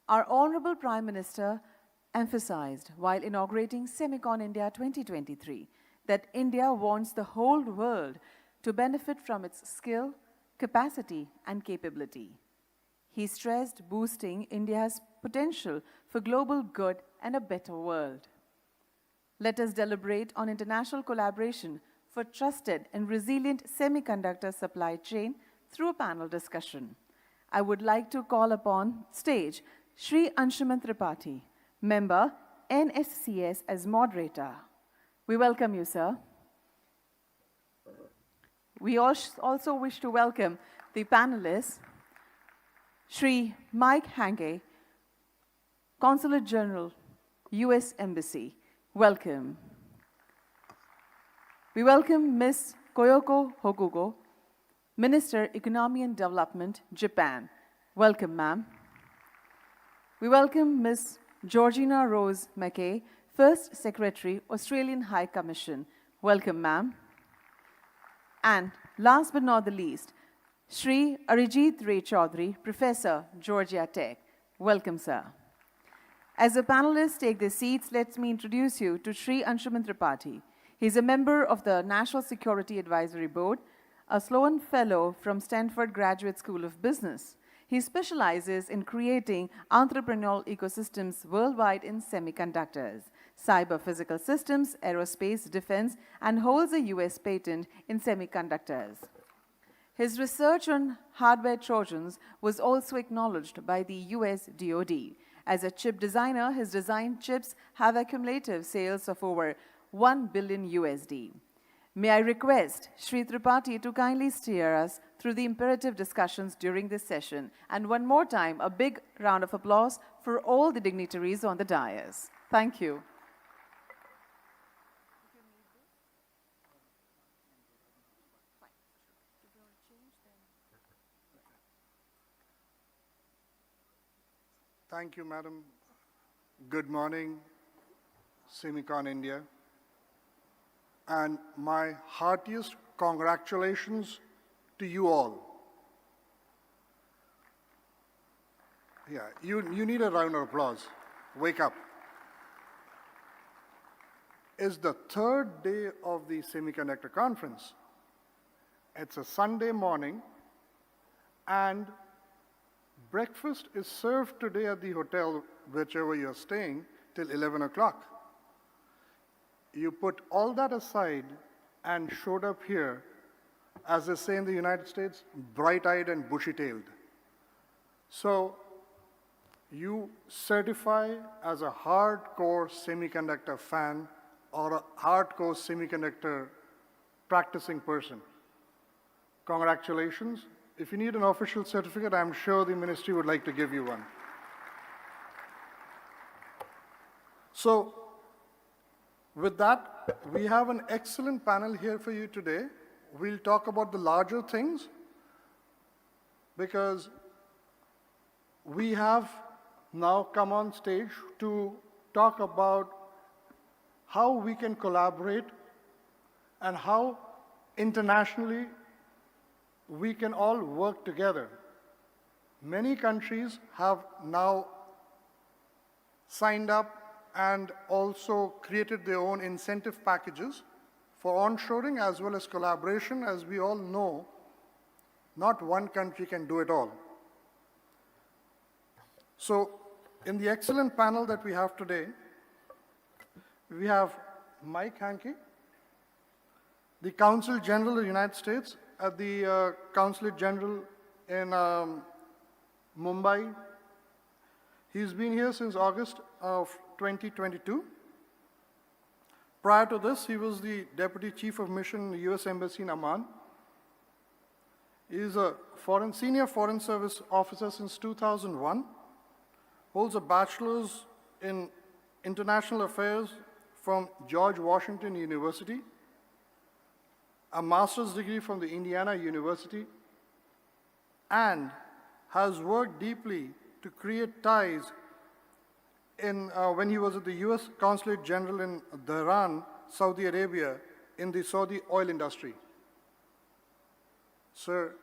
Our Honorable Prime Minister emphasized while inaugurating Semicon India 2023 that India wants the whole world to benefit from its skill, capacity, and capability. He stressed boosting India's potential for global good and a better world. Let us deliberate on international collaboration for trusted and resilient semiconductor supply chain through a panel discussion. I would like to call upon stage Shri Anshuman Tripathi, member NSCS as moderator. We welcome you, sir. We also wish to welcome the panelists, Shri Mike Hanke, Consulate General, U.S. Embassy. Welcome. We welcome Ms. Koyoko Hokugo, Minister, Economy and Development, Japan. Welcome, ma'am. We welcome Ms. Georgina Rose Mackay, First Secretary, Australian High Commission. Welcome, ma'am. And last but not the least, Shri Arijit Ray Chaudhary, Professor, Georgia Tech. Welcome, sir. As the panelists take their seats, let me introduce you to Shri Anshuman Tripathi. He's a member of the National Security Advisory Board, a Sloan Fellow from Stanford Graduate School of Business. He specializes in creating entrepreneurial ecosystems worldwide in semiconductors, cyber physical systems, aerospace, defense, and holds a US patent in semiconductors. His research on hardware Trojans was also acknowledged by the US DoD. As a chip designer, his designed chips have accumulative sales of over 1 billion USD. May I request Shri Tripathi to kindly steer us through the imperative discussions during this session. And one more time, a big round of applause for all the dignitaries on the dais. Thank you. Thank you, Madam. Good morning, Semicon India. And my heartiest congratulations to you all. Yeah, you need a round of applause. Wake up. It's the third day of the Semiconductor Conference. It's a Sunday morning, and breakfast is served today at the hotel, whichever you're staying, till 11 o'clock. You put all that aside and showed up here, as they say in the United States, bright-eyed and bushy-tailed. So you certify as a hardcore semiconductor fan or a hardcore semiconductor practicing person. Congratulations. If you need an official certificate, I'm sure the ministry would like to give you one. So, with that, we have an excellent panel here for you today. We'll talk about the larger things because we have now come on stage to talk about how we can collaborate and how internationally we can all work together. Many countries have now signed up and also created their own incentive packages for onshoring as well as collaboration. As we all know, not one country can do it all. So, in the excellent panel that we have today, we have Mike Hanke, the Consul General of the United States at the Consulate General in Mumbai. He's been here since August of 2022. Prior to this, he was the Deputy Chief of Mission in the U.S. Embassy in Amman. He is a senior Foreign Service officer since 2001, holds a bachelor's in International Affairs from George Washington University, a master's degree from the Indiana University, and has worked deeply to create ties when he was at the U.S. Consulate General in Dhahran, Saudi Arabia, in the Saudi oil industry. Sir,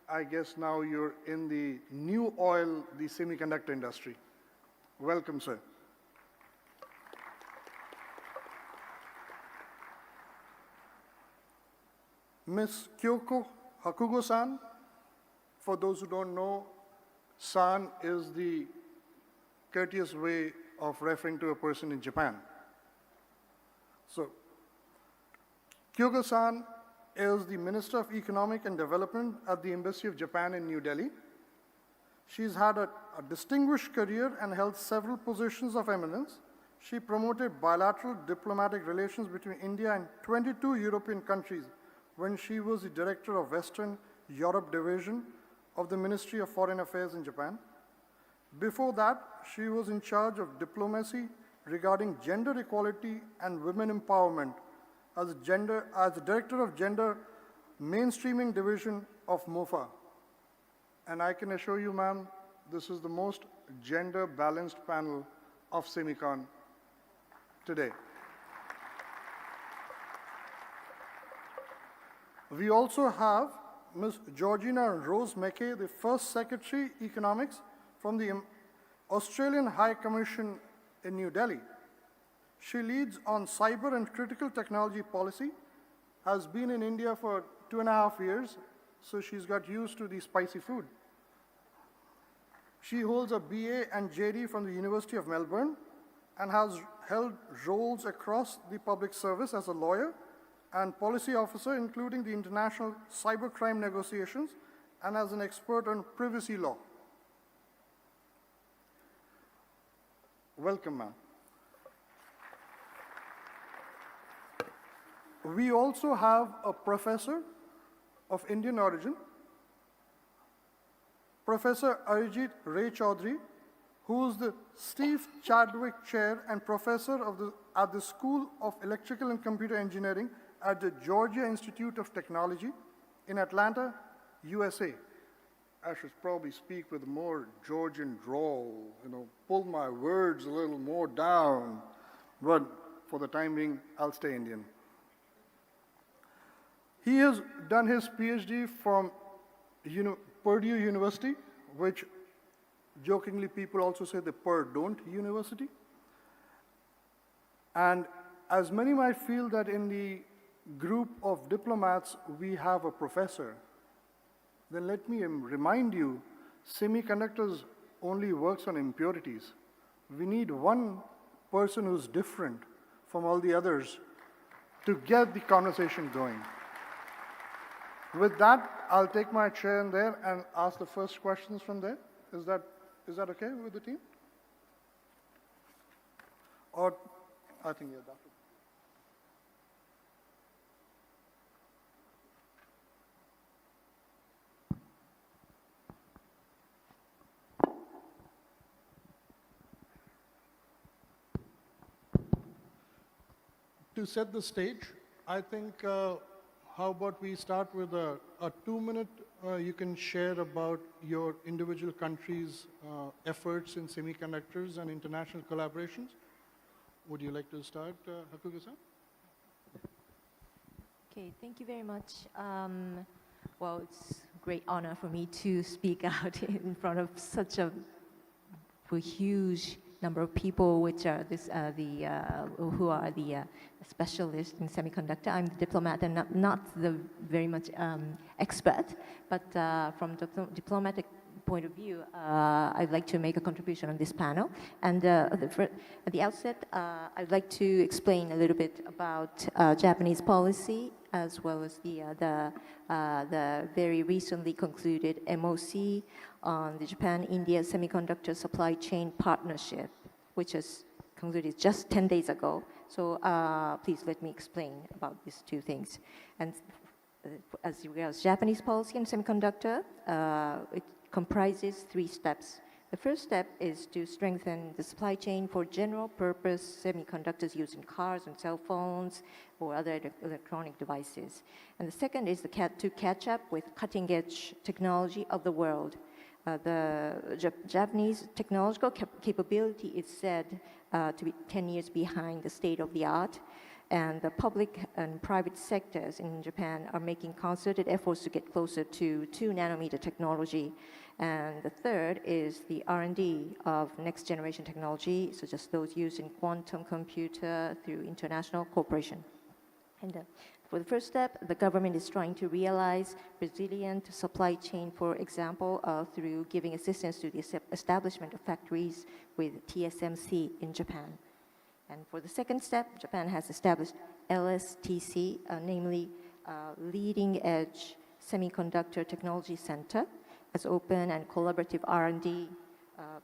I guess now you're in the new oil, the semiconductor industry. Welcome, sir. Ms. Kyoko Hakugo-san, for those who don't know, san is the courteous way of referring to a person in Japan. So, Kyoko-san is the Minister of Economic and Development at the Embassy of Japan in New Delhi. She's had a distinguished career and held several positions of eminence. She promoted bilateral diplomatic relations between India and 22 European countries when she was the Director of Western Europe Division of the Ministry of Foreign Affairs in Japan. Before that, she was in charge of diplomacy regarding gender equality and women empowerment as the Director of Gender Mainstreaming Division of MOFA. And I can assure you, ma'am, this is the most gender-balanced panel of Semicon today. We also have Ms. Georgina Rose Mackay, the first Secretary Economics from the Australian High Commission in New Delhi. She leads on cyber and critical technology policy, has been in India for 2.5 years, so she's got used to the spicy food. She holds a BA and JD from the University of Melbourne and has held roles across the public service as a lawyer and policy officer, including the international cybercrime negotiations, and as an expert on privacy law. Welcome, ma'am. We also have a professor of Indian origin, Professor Arijit Ray Chaudhary, who is the Steve Chadwick Chair and Professor at the School of Electrical and Computer Engineering at the Georgia Institute of Technology in Atlanta, USA. I should probably speak with more Georgian drawl, pull my words a little more down, but for the time being, I'll stay Indian. He has done his PhD from Purdue University, which jokingly people also say the Purdue University. And as many might feel that in the group of diplomats we have a professor, then let me remind you, Semiconductors only works on impurities. We need one person who's different from all the others to get the conversation going. With that, I'll take my chair in there and ask the first questions from there. Is that okay with the team? Or, I think, yeah, Dr. To set the stage, I think, how about we start with a 2-minute, you can share about your individual countries' efforts in semiconductors and international collaborations. Would you like to start, Hakuga-san? Okay, thank you very much. Well, it's a great honor for me to speak out in front of such a huge number of people, which are who are the specialists in semiconductor. I'm the diplomat and not the very much expert, but from diplomatic point of view, I'd like to make a contribution on this panel. And at the outset, I'd like to explain a little bit about Japanese policy, as well as the very recently concluded MOC on the Japan-India Semiconductor Supply Chain Partnership, which has concluded just 10 days ago. So please let me explain about these two things. And as regards Japanese policy in semiconductor, it comprises 3 steps. The first step is to strengthen the supply chain for general purpose semiconductors used in cars and cell phones or other electronic devices. And the second is to catch up with cutting edge technology of the world. The Japanese technological capability is said to be 10 years behind the state of the art. And the public and private sectors in Japan are making concerted efforts to get closer to 2-nanometer technology. And the third is the R&D of next generation technology, such as those used in quantum computer through international cooperation. And for the first step, the government is trying to realize resilient supply chain, for example, through giving assistance to the establishment of factories with TSMC in Japan. And for the second step, Japan has established LSTC, namely Leading Edge Semiconductor Technology Center, as open and collaborative R&D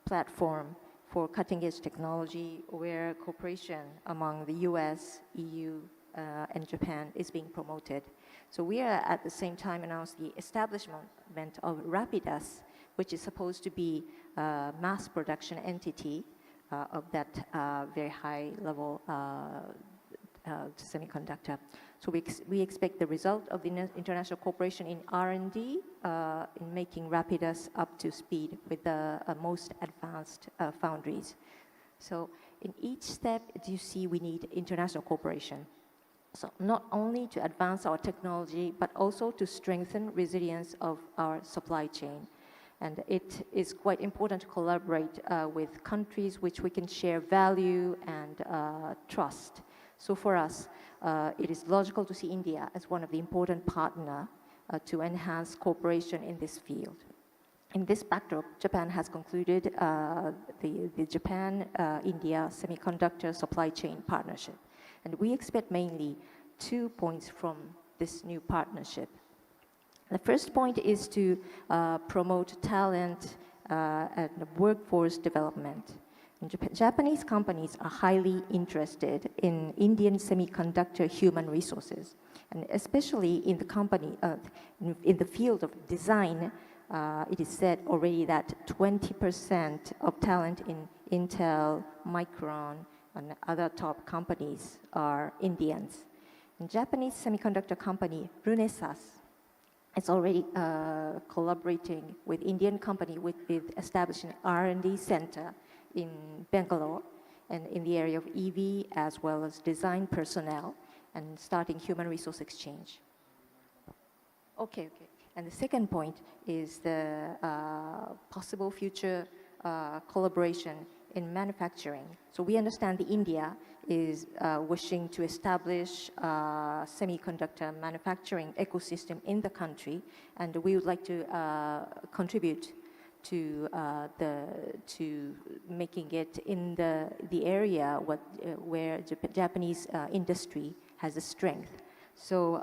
platform for cutting-edge technology, where cooperation among the US, EU, and Japan is being promoted. So we are at the same time announced the establishment of Rapidus, which is supposed to be a mass production entity of that very high level semiconductor. So we expect the result of the international cooperation in R&D in making Rapidus up to speed with the most advanced foundries. So in each step, as you see, we need international cooperation. So not only to advance our technology, but also to strengthen resilience of our supply chain. And it is quite important to collaborate with countries which we can share value and trust. So for us, it is logical to see India as one of the important partners to enhance cooperation in this field. In this backdrop, Japan has concluded the Japan-India Semiconductor Supply Chain Partnership. And we expect mainly 2 points from this new partnership. The first point is to promote talent and workforce development. Japanese companies are highly interested in Indian semiconductor human resources, and especially in the field of design. It is said already that 20% of talent in Intel, Micron, and other top companies are Indians. And Japanese semiconductor company Renesas is already collaborating with Indian company with establishing R&D center in Bangalore and in the area of EV as well as design personnel and starting human resource exchange. Okay. And the second point is the possible future collaboration in manufacturing. So we understand that India is wishing to establish a semiconductor manufacturing ecosystem in the country, and we would like to contribute to making it in the area where Japanese industry has a strength. So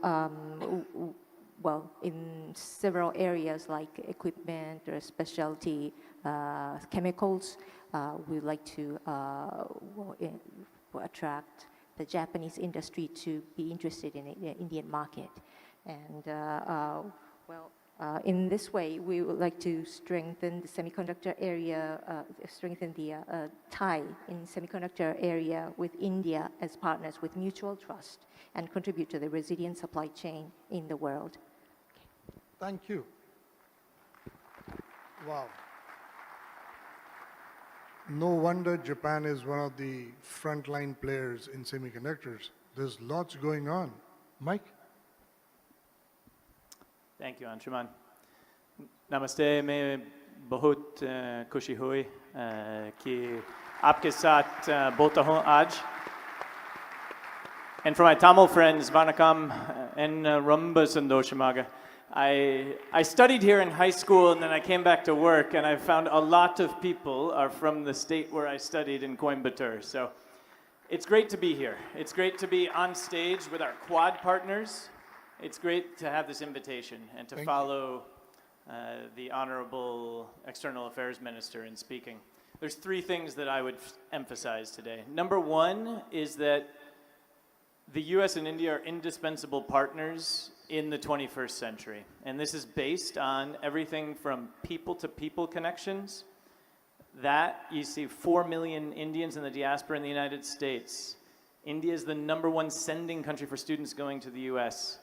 well, in several areas like equipment or specialty chemicals, we would like to attract the Japanese industry to be interested in the Indian market. And in this way, we would like to strengthen the semiconductor area, strengthen the tie in semiconductor area with India as partners with mutual trust and contribute to the resilient supply chain in the world. Thank you. Wow. No wonder Japan is one of the frontline players in semiconductors. There's lots going on. Mike? Thank you, Anshuman. Namaste, मैं बहुत खुशी हुई कि आपके साथ बोलता हूँ आज. And for my Tamil friends, Vanakkam and Rumba Sandoshamaga. I studied here in high school and then I came back to work and I found a lot of people are from the state where I studied in Coimbatore. So it's great to be here. It's great to be on stage with our Quad partners. It's great to have this invitation and to follow the Honorable External Affairs Minister in speaking. There's 3 things that I would emphasize today. Number 1 is that the US and India are indispensable partners in the 21st century. And this is based on everything from people-to-people connections. That, you see 4 million Indians in the diaspora in the United States. India is the #1 sending country for students going to the US.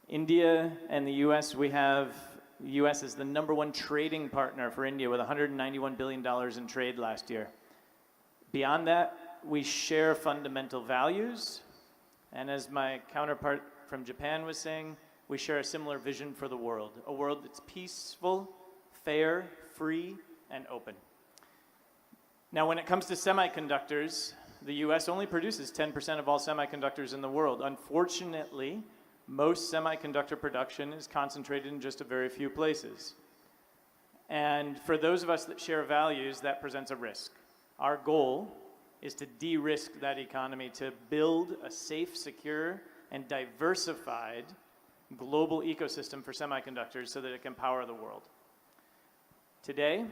India and the US, the US is the #1 trading partner for India with $191 billion in trade last year. Beyond that, we share fundamental values And as my counterpart from Japan was saying, we share a similar vision for the world, a world that's peaceful, fair, free, and open. Now, when it comes to semiconductors, the US only produces 10% of all semiconductors in the world. Unfortunately, most semiconductor production is concentrated in just a very few places. And for those of us that share values, that presents a risk. Our goal is to de-risk that economy, to build a safe, secure, and diversified global ecosystem for semiconductors so that it can power the world. Today,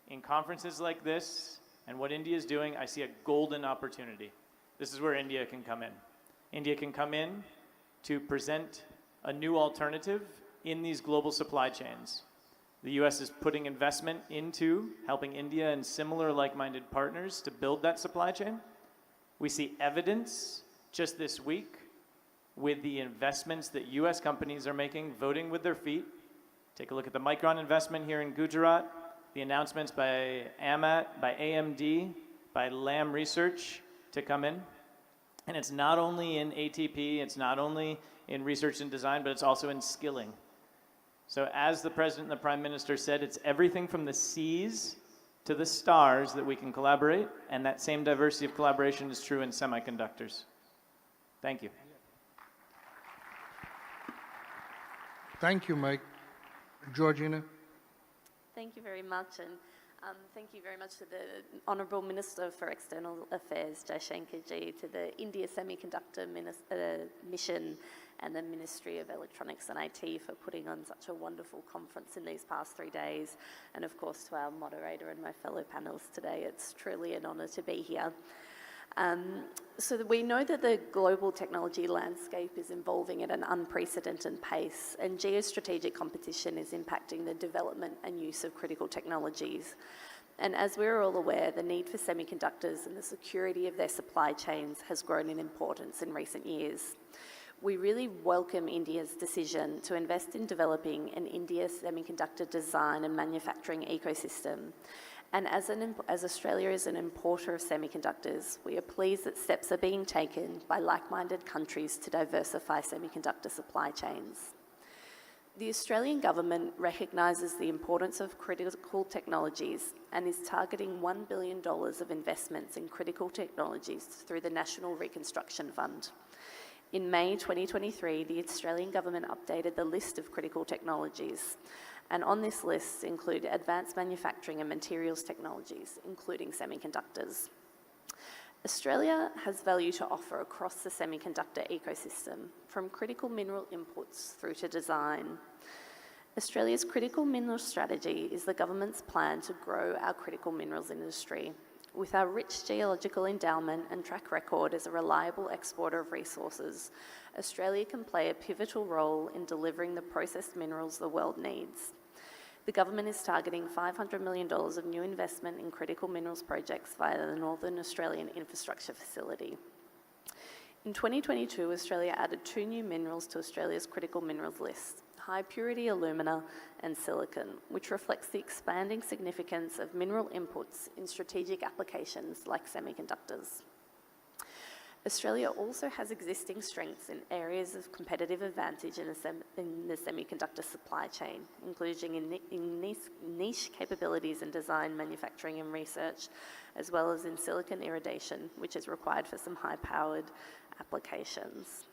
in conferences like this and what India is doing, I see a golden opportunity. This is where India can come in. India can come in to present a new alternative in these global supply chains. The US is putting investment into helping India and similar like-minded partners to build that supply chain. We see evidence just this week with the investments that US companies are making, voting with their feet. Take a look at the Micron investment here in Gujarat, the announcements by AMD, by Lam Research to come in. And it's not only in ATP, it's not only in research and design, but it's also in skilling. So as the President and the Prime Minister said, it's everything from the seas to the stars that we can collaborate, and that same diversity of collaboration is true in semiconductors. Thank you. Thank you, Mike. Georgina? Thank you very much, and thank you very much to the Honourable Minister for External Affairs, Jaishankar Ji, to the India Semiconductor Mission and the Ministry of Electronics and IT for putting on such a wonderful conference in these past 3 days, and of course to our moderator and my fellow panellists today. It's truly an honour to be here. So that we know that the global technology landscape is evolving at an unprecedented pace, and geostrategic competition is impacting the development and use of critical technologies. And as we're all aware, the need for semiconductors and the security of their supply chains has grown in importance in recent years. We really welcome India's decision to invest in developing an India semiconductor design and manufacturing ecosystem. And as Australia is an importer of semiconductors, we are pleased that steps are being taken by like-minded countries to diversify semiconductor supply chains. The Australian government recognises the importance of critical technologies and is targeting $1 billion of investments in critical technologies through the National Reconstruction Fund. In May 2023, the Australian government updated the list of critical technologies, and on this list include advanced manufacturing and materials technologies, including semiconductors. Australia has value to offer across the semiconductor ecosystem, from critical mineral inputs through to design. Australia's critical mineral strategy is the government's plan to grow our critical minerals industry. With our rich geological endowment and track record as a reliable exporter of resources, Australia can play a pivotal role in delivering the processed minerals the world needs. The government is targeting $500 million of new investment in critical minerals projects via the Northern Australian Infrastructure Facility. In 2022, Australia added 2 new minerals to Australia's critical minerals list: high-purity alumina and silicon, which reflects the expanding significance of mineral inputs in strategic applications like semiconductors. Australia also has existing strengths in areas of competitive advantage in the semiconductor supply chain, including in niche capabilities in design, manufacturing and research, as well as in silicon irradiation, which is required for some high-powered applications.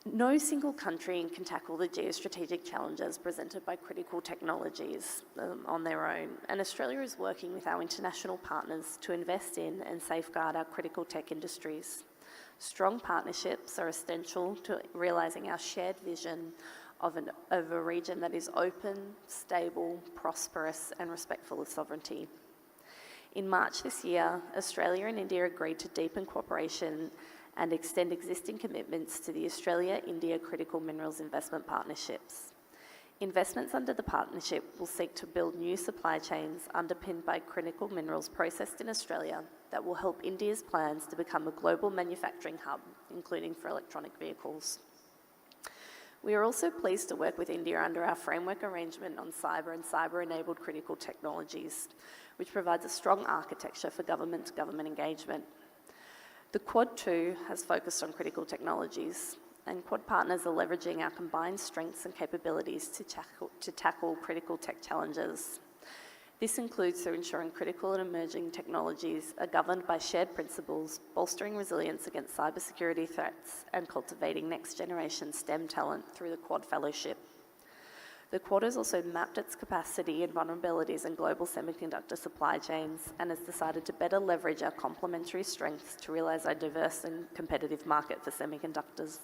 No single country can tackle the geostrategic challenges presented by critical technologies on their own, and Australia is working with our international partners to invest in and safeguard our critical tech industries. Strong partnerships are essential to realising our shared vision of a region that is open, stable, prosperous and respectful of sovereignty. In March this year, Australia and India agreed to deepen cooperation and extend existing commitments to the Australia-India Critical Minerals Investment Partnerships. Investments under the partnership will seek to build new supply chains underpinned by critical minerals processed in Australia that will help India's plans to become a global manufacturing hub, including for electronic vehicles. We are also pleased to work with India under our framework arrangement on cyber and cyber-enabled critical technologies, which provides a strong architecture for government-to-government engagement. The Quad 2 has focused on critical technologies, and Quad partners are leveraging our combined strengths and capabilities to tackle critical tech challenges. This includes through ensuring critical and emerging technologies are governed by shared principles, bolstering resilience against cybersecurity threats, and cultivating next-generation STEM talent through the Quad Fellowship. The Quad has also mapped its capacity and vulnerabilities in global semiconductor supply chains and has decided to better leverage our complementary strengths to realise our diverse and competitive market for semiconductors.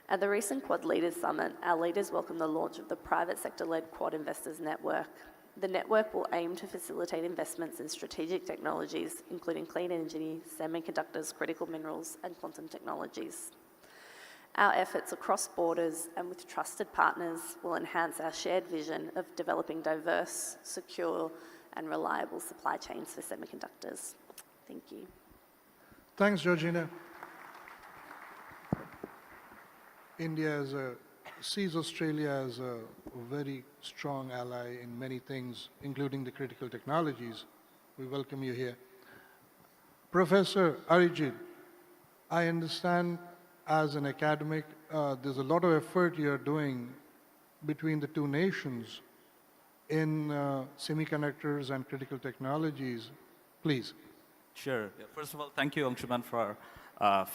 At the recent Quad Leaders Summit, our leaders welcomed the launch of the private sector-led Quad Investors Network. The network will aim to facilitate investments in strategic technologies, including clean energy, semiconductors, critical minerals, and quantum technologies. Our efforts across borders and with trusted partners will enhance our shared vision of developing diverse, secure, and reliable supply chains for semiconductors. Thank you. Thanks, Georgina. India sees Australia as a very strong ally in many things, including the critical technologies. We welcome you here. Professor Arijit, I understand as an academic, there's a lot of effort you're doing between the two nations in semiconductors and critical technologies. Please. Sure. Yeah, first of all, thank you, Angshuman, for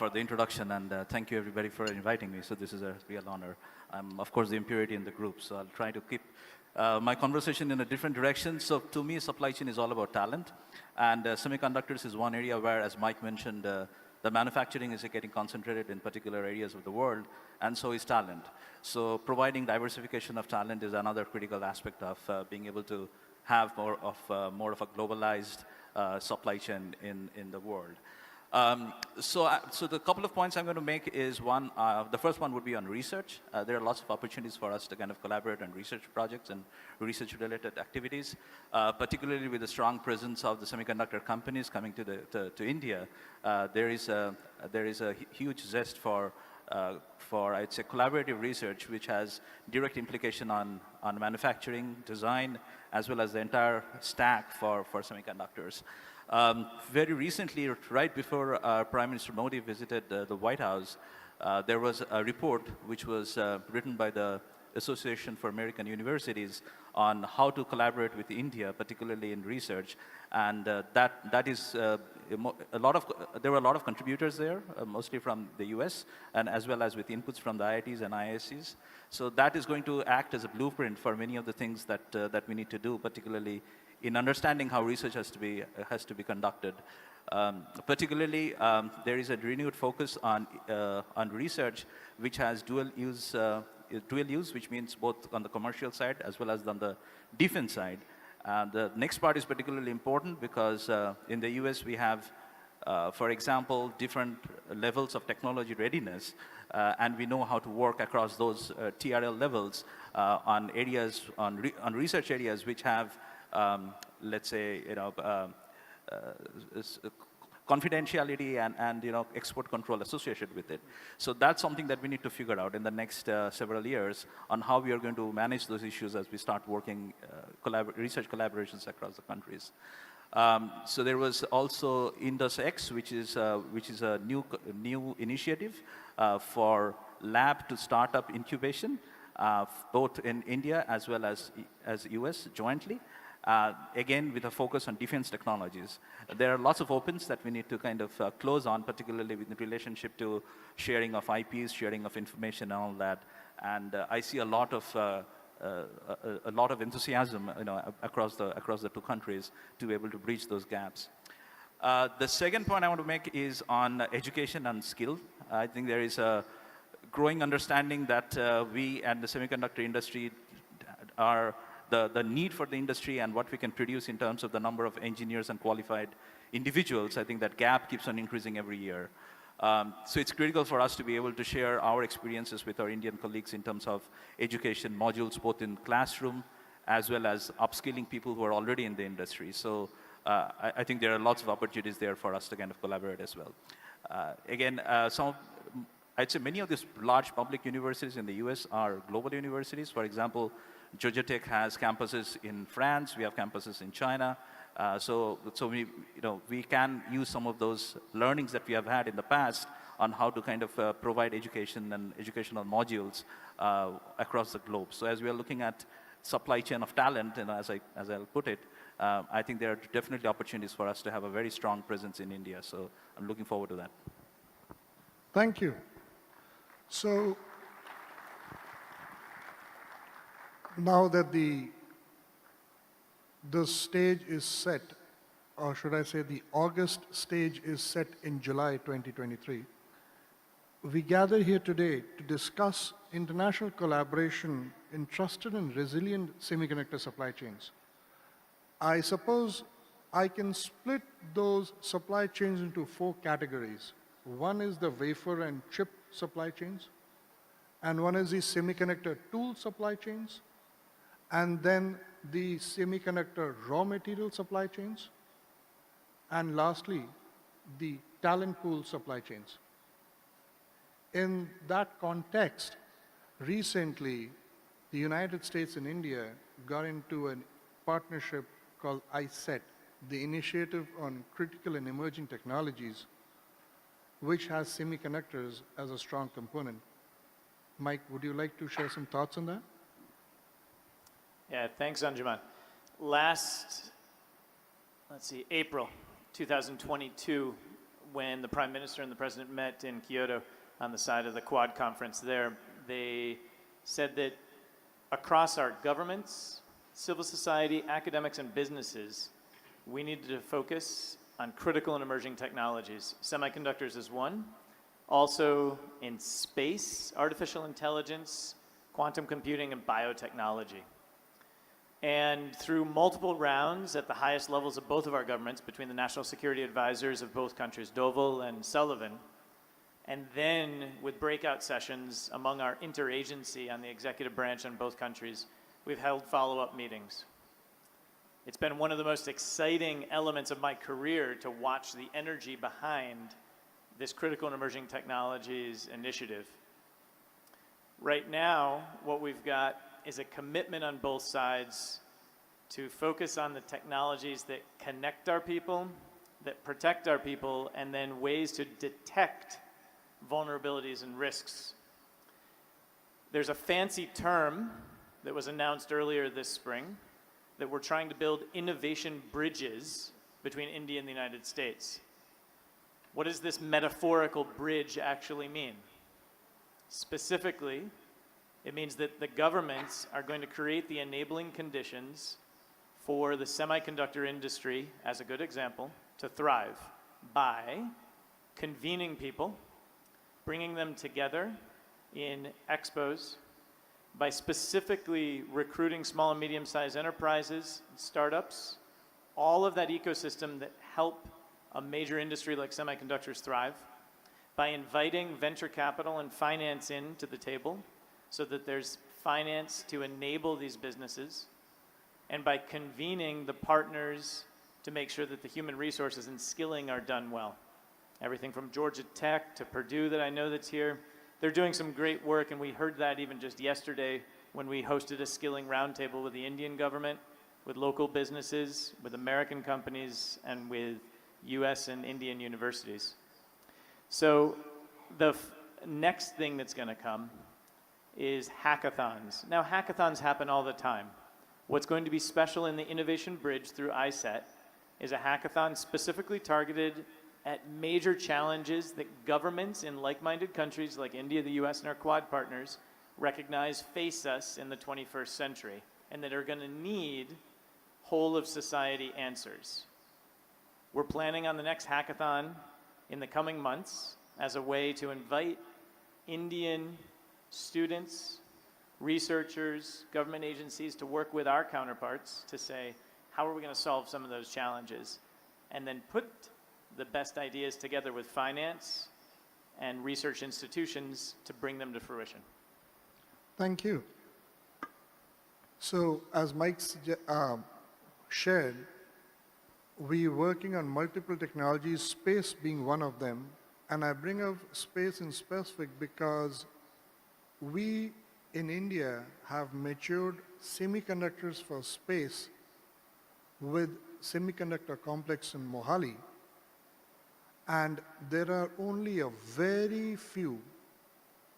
the introduction, and thank you, everybody, for inviting me. So this is a real honor. I'm, of course, the impurity in the group, so I'll try to keep my conversation in a different direction. So to me, supply chain is all about talent, and semiconductors is one area where, as Mike mentioned, the manufacturing is getting concentrated in particular areas of the world, and so is talent. So providing diversification of talent is another critical aspect of being able to have more of a globalized supply chain in the world. So the couple of points I'm going to make is one, the first one would be on research. There are lots of opportunities for us to kind of collaborate on research projects and research-related activities, particularly with the strong presence of the semiconductor companies coming to India. There is a huge zest for I'd say collaborative research, which has direct implication on manufacturing, design, as well as the entire stack for semiconductors. Very recently, right before Prime Minister Modi visited the White House, there was a report which was written by the Association for American Universities on how to collaborate with India, particularly in research, and that is there were a lot of contributors there, mostly from the US, and as well as with inputs from the IITs and IIScs. So that is going to act as a blueprint for many of the things that we need to do, particularly in understanding how research has to be conducted. Particularly, there is a renewed focus on research which has dual use, which means both on the commercial side as well as on the defense side. The next part is particularly important because in the US we have, for example, different levels of technology readiness, and we know how to work across those TRL levels on areas, on research areas which have, let's say, confidentiality and export control associated with it. So that's something that we need to figure out in the next several years on how we are going to manage those issues as we start working research collaborations across the countries. So there was also IndusX, which is a new initiative for lab to startup incubation, both in India as well as US jointly. Again, with a focus on defense technologies. There are lots of opens that we need to kind of close on, particularly with the relationship to sharing of IPs, sharing of information and all that. And I see a lot of enthusiasm, across the two countries to be able to bridge those gaps. The second point I want to make is on education and skill. I think there is a growing understanding that we and the semiconductor industry are the need for the industry and what we can produce in terms of the number of engineers and qualified individuals. I think that gap keeps on increasing every year. So it's critical for us to be able to share our experiences with our Indian colleagues in terms of education modules, both in classroom as well as upskilling people who are already in the industry. So I think there are lots of opportunities there for us to kind of collaborate as well. Again, I'd say many of these large public universities in the US are global universities. For example, Georgia Tech has campuses in France, we have campuses in China, So we can use some of those learnings that we have had in the past on how to kind of provide education and educational modules across the globe. So as we are looking at supply chain of talent, as I'll put it, I think there are definitely opportunities for us to have a very strong presence in India. So I'm looking forward to that. Thank you. So now that the stage is set, or should I say the August stage is set in July 2023, we gather here today to discuss international collaboration in trusted and resilient semiconductor supply chains. I suppose I can split those supply chains into 4 categories. One is the wafer and chip supply chains, and one is the semiconductor tool supply chains, and then the semiconductor raw material supply chains, and lastly, the talent pool supply chains. In that context, recently, the United States and India got into a partnership called ISET, the Initiative on Critical and Emerging Technologies, which has semiconductors as a strong component. Mike, would you like to share some thoughts on that? Yeah, thanks, Anjuman. Last, April 2022, when the Prime Minister and the President met in Kyoto on the side of the Quad conference there, they said that across our governments, civil society, academics, and businesses, we needed to focus on critical and emerging technologies. Semiconductors is one. Also in space, artificial intelligence, quantum computing, and biotechnology. And through multiple rounds at the highest levels of both of our governments, between the national security advisors of both countries, Doval and Sullivan, and then with breakout sessions among our interagency on the executive branch in both countries, we've held follow-up meetings. It's been one of the most exciting elements of my career to watch the energy behind this critical and emerging technologies initiative. Right now, what we've got is a commitment on both sides to focus on the technologies that connect our people, that protect our people, and then ways to detect vulnerabilities and risks. There's a fancy term that was announced earlier this spring that we're trying to build innovation bridges between India and the United States. What does this metaphorical bridge actually mean? Specifically, it means that the governments are going to create the enabling conditions for the semiconductor industry, as a good example, to thrive by convening people, bringing them together in expos, by specifically recruiting small and medium-sized enterprises, startups, all of that ecosystem that help a major industry like semiconductors thrive, by inviting venture capital and finance into the table so that there's finance to enable these businesses, and by convening the partners to make sure that the human resources and skilling are done well. Everything from Georgia Tech to Purdue that I know that's here, they're doing some great work, and we heard that even just yesterday when we hosted a skilling roundtable with the Indian government, with local businesses, with American companies, and with US and Indian universities. So the next thing that's going to come is hackathons. Now, hackathons happen all the time. What's going to be special in the Innovation Bridge through ISET is a hackathon specifically targeted at major challenges that governments in like-minded countries like India, the US, and our Quad partners recognize face us in the 21st century, and that are going to need whole-of-society answers. We're planning on the next hackathon in the coming months as a way to invite Indian students, researchers, government agencies to work with our counterparts to say, how are we going to solve some of those challenges? And then put the best ideas together with finance and research institutions to bring them to fruition. Thank you. So, as Mike shared, we're working on multiple technologies, space being one of them. And I bring up space in specific because we in India have matured semiconductors for space with semiconductor complex in Mohali, and there are only a very few,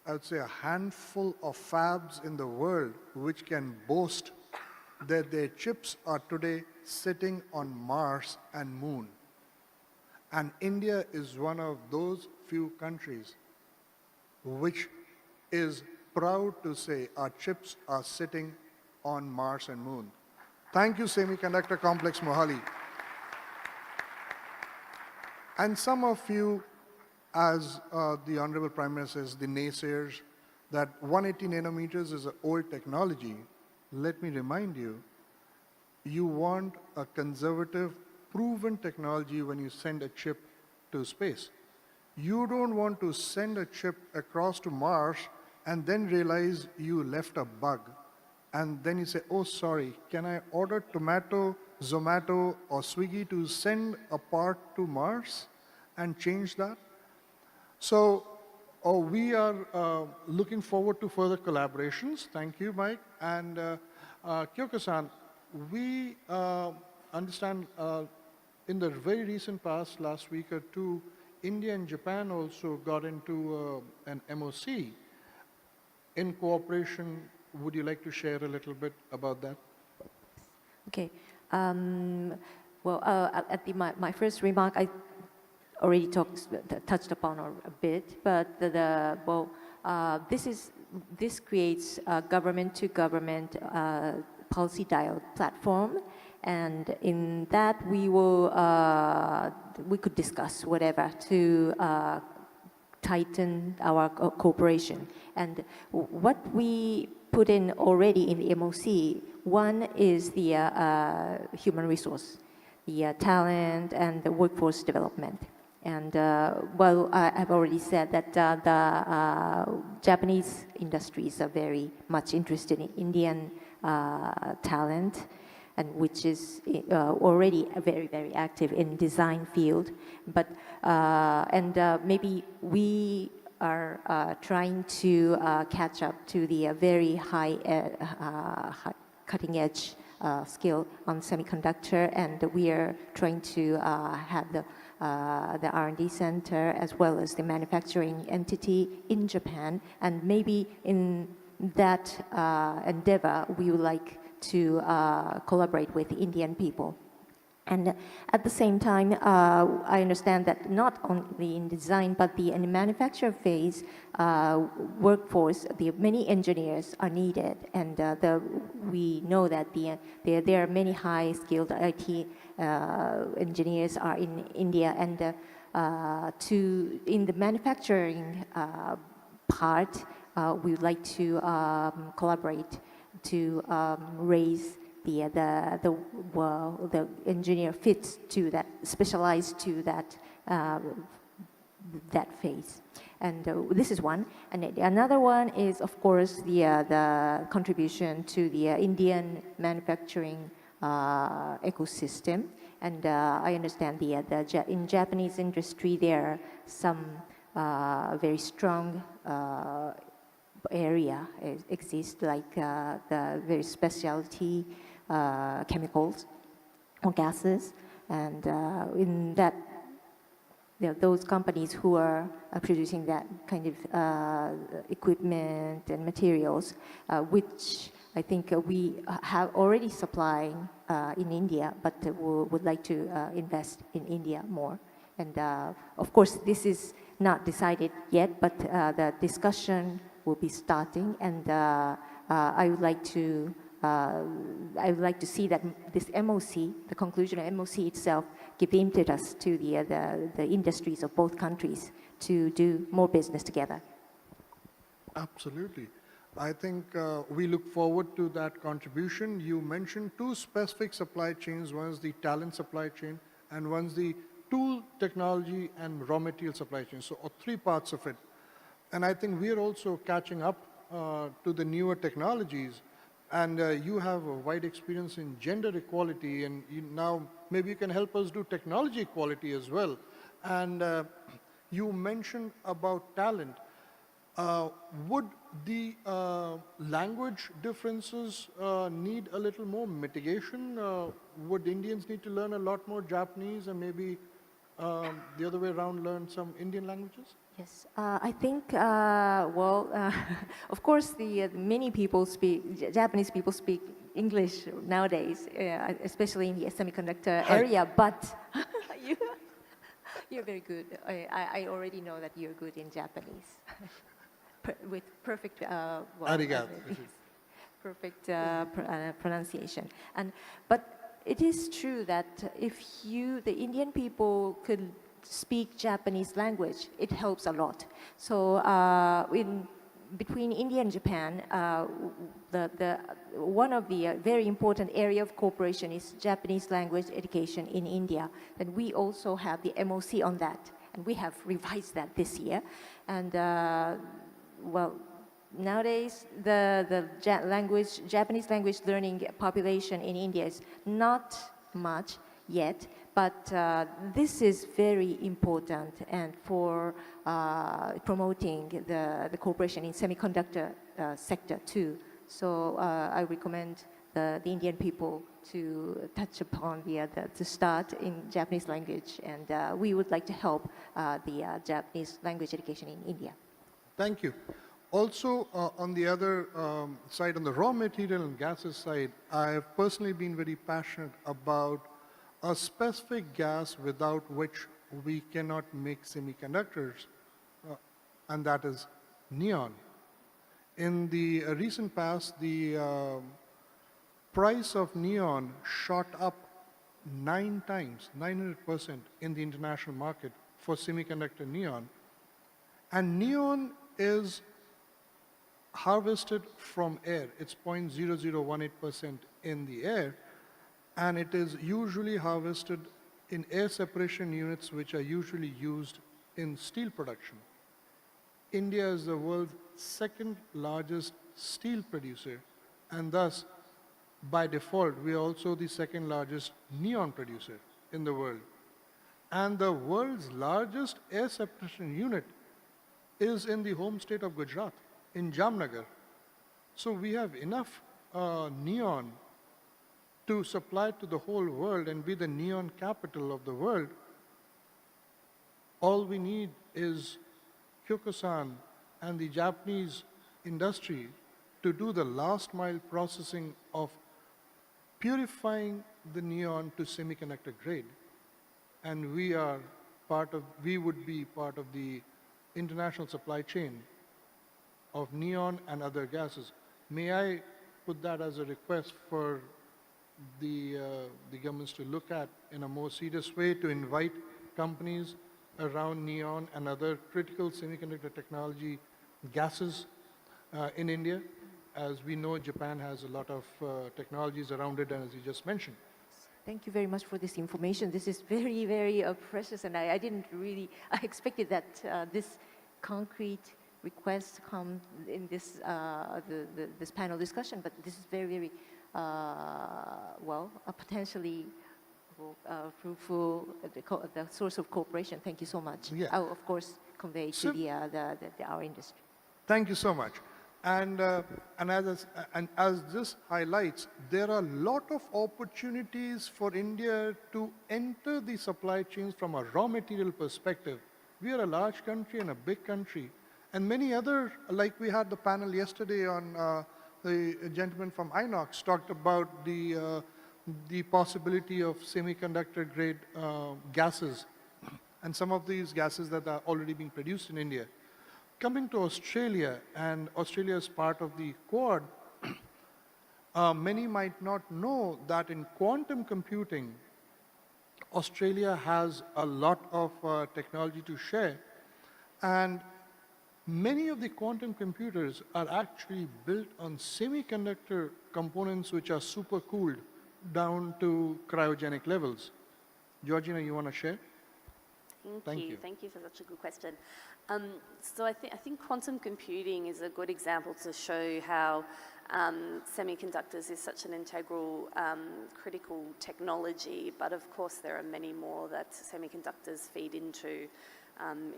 I would say a handful of fabs in the world which can boast that their chips are today sitting on Mars and Moon. And India is one of those few countries which is proud to say our chips are sitting on Mars and Moon. Thank you, Semiconductor Complex Mohali. And some of you, as the Honorable Prime Minister says, the naysayers, that 180 nanometers is an old technology. Let me remind you, you want a conservative, proven technology when you send a chip to space. You don't want to send a chip across to Mars and then realize you left a bug. And then you say, oh, sorry, can I order Tomato, Zomato, or Swiggy to send a part to Mars and change that? So we are looking forward to further collaborations. Thank you, Mike. And Kyoko-san, we understand in the very recent past, last week or two, India and Japan also got into an MOC. In cooperation, would you like to share a little bit about that? Okay. Well, at my first remark, I already touched upon a bit, but this creates a government-to-government policy dialogue platform, and in that we could discuss whatever to tighten our cooperation. And what we put in already in the MOC, one is the human resource, the talent and the workforce development. And I've already said that the Japanese industries are very much interested in Indian talent, and which is already very, very active in design field. But maybe we are trying to catch up to the very high cutting edge skill on semiconductor, and we are trying to have the R&D center as well as the manufacturing entity in Japan, and maybe in that endeavor we would like to collaborate with Indian people. And at the same time, I understand that not only in design, but in the manufacture phase, workforce, many engineers are needed. And we know that there are many high-skilled IT engineers are in India. And in the manufacturing part, we would like to collaborate to raise the engineer fits to that, specialized to that that phase. And this is one. And another one is, of course, the contribution to the Indian manufacturing ecosystem. And I understand in Japanese industry there are some very strong area exists, like the very specialty chemicals or gases, and in that those companies who are producing that kind of equipment and materials, which I think we have already supplying in India, but would like to invest in India more. And of course, this is not decided yet, but the discussion will be starting, and I would like to see that this MOC, the conclusion of MOC itself, give impetus to the industries of both countries to do more business together. Absolutely. I think we look forward to that contribution. You mentioned two specific supply chains. One is the talent supply chain, and one's the tool, technology, and raw material supply chain. So three parts of it. And I think we are also catching up to the newer technologies. And you have a wide experience in gender equality, and now maybe you can help us do technology equality as well. And you mentioned about talent. Would the language differences need a little more mitigation? would Indians need to learn a lot more Japanese and maybe the other way around learn some Indian languages? Yes, I think, of course, many people speak, Japanese people speak English nowadays, especially in the semiconductor area, but you, you're very good. I already know that you're good in Japanese. With perfect, Arigato. yes, perfect pronunciation. But it is true that if the Indian people could speak Japanese language, it helps a lot. So between India and Japan, one of the very important area of cooperation is Japanese language education in India. And we also have the MOC on that. And we have revised that this year. And nowadays the Japanese language learning population in India is not much yet, but this is very important and for promoting the cooperation in semiconductor sector too. So I recommend the Indian people to touch upon to start in Japanese language, and we would like to help the Japanese language education in India. Thank you. Also, on the other side, on the raw material and gases side, I've personally been very passionate about a specific gas without which we cannot make semiconductors, and that is neon. In the recent past, the price of neon shot up 9 times, 900% in the international market for semiconductor neon. And neon is harvested from air. It's 0.0018% in the air, and it is usually harvested in air separation units, which are usually used in steel production. India is the world's second largest steel producer, and thus, by default, we are also the second largest neon producer in the world. And the world's largest air separation unit is in the home state of Gujarat, in Jamnagar. So we have enough neon to supply to the whole world and be the neon capital of the world. All we need is Kyokusan and the Japanese industry to do the last mile processing of purifying the neon to semiconductor grade. And we would be part of the international supply chain of neon and other gases. May I put that as a request for the governments to look at in a more serious way to invite companies around neon and other critical semiconductor technology gases in India? As we know, Japan has a lot of technologies around it, and as you just mentioned. Thank you very much for this information. This is very, very precious, and I didn't really, I expected that this concrete request come in this, this panel discussion, but this is very, very, potentially fruitful, the source of cooperation. Thank you so much. Yeah. I will, of course, convey to our industry. Thank you so much. And as this highlights, there are a lot of opportunities for India to enter the supply chains from a raw material perspective. We are a large country and a big country. And many other, like we had the panel yesterday on the gentleman from Inox talked about the possibility of semiconductor grade gases and some of these gases that are already being produced in India. Coming to Australia, and Australia is part of the Quad, many might not know that in quantum computing, Australia has a lot of technology to share, and many of the quantum computers are actually built on semiconductor components which are super cooled down to cryogenic levels. Georgina, you want to share? Thank you. Thank you for such a good question. So I think quantum computing is a good example to show how semiconductors is such an integral, critical technology, but of course there are many more that semiconductors feed into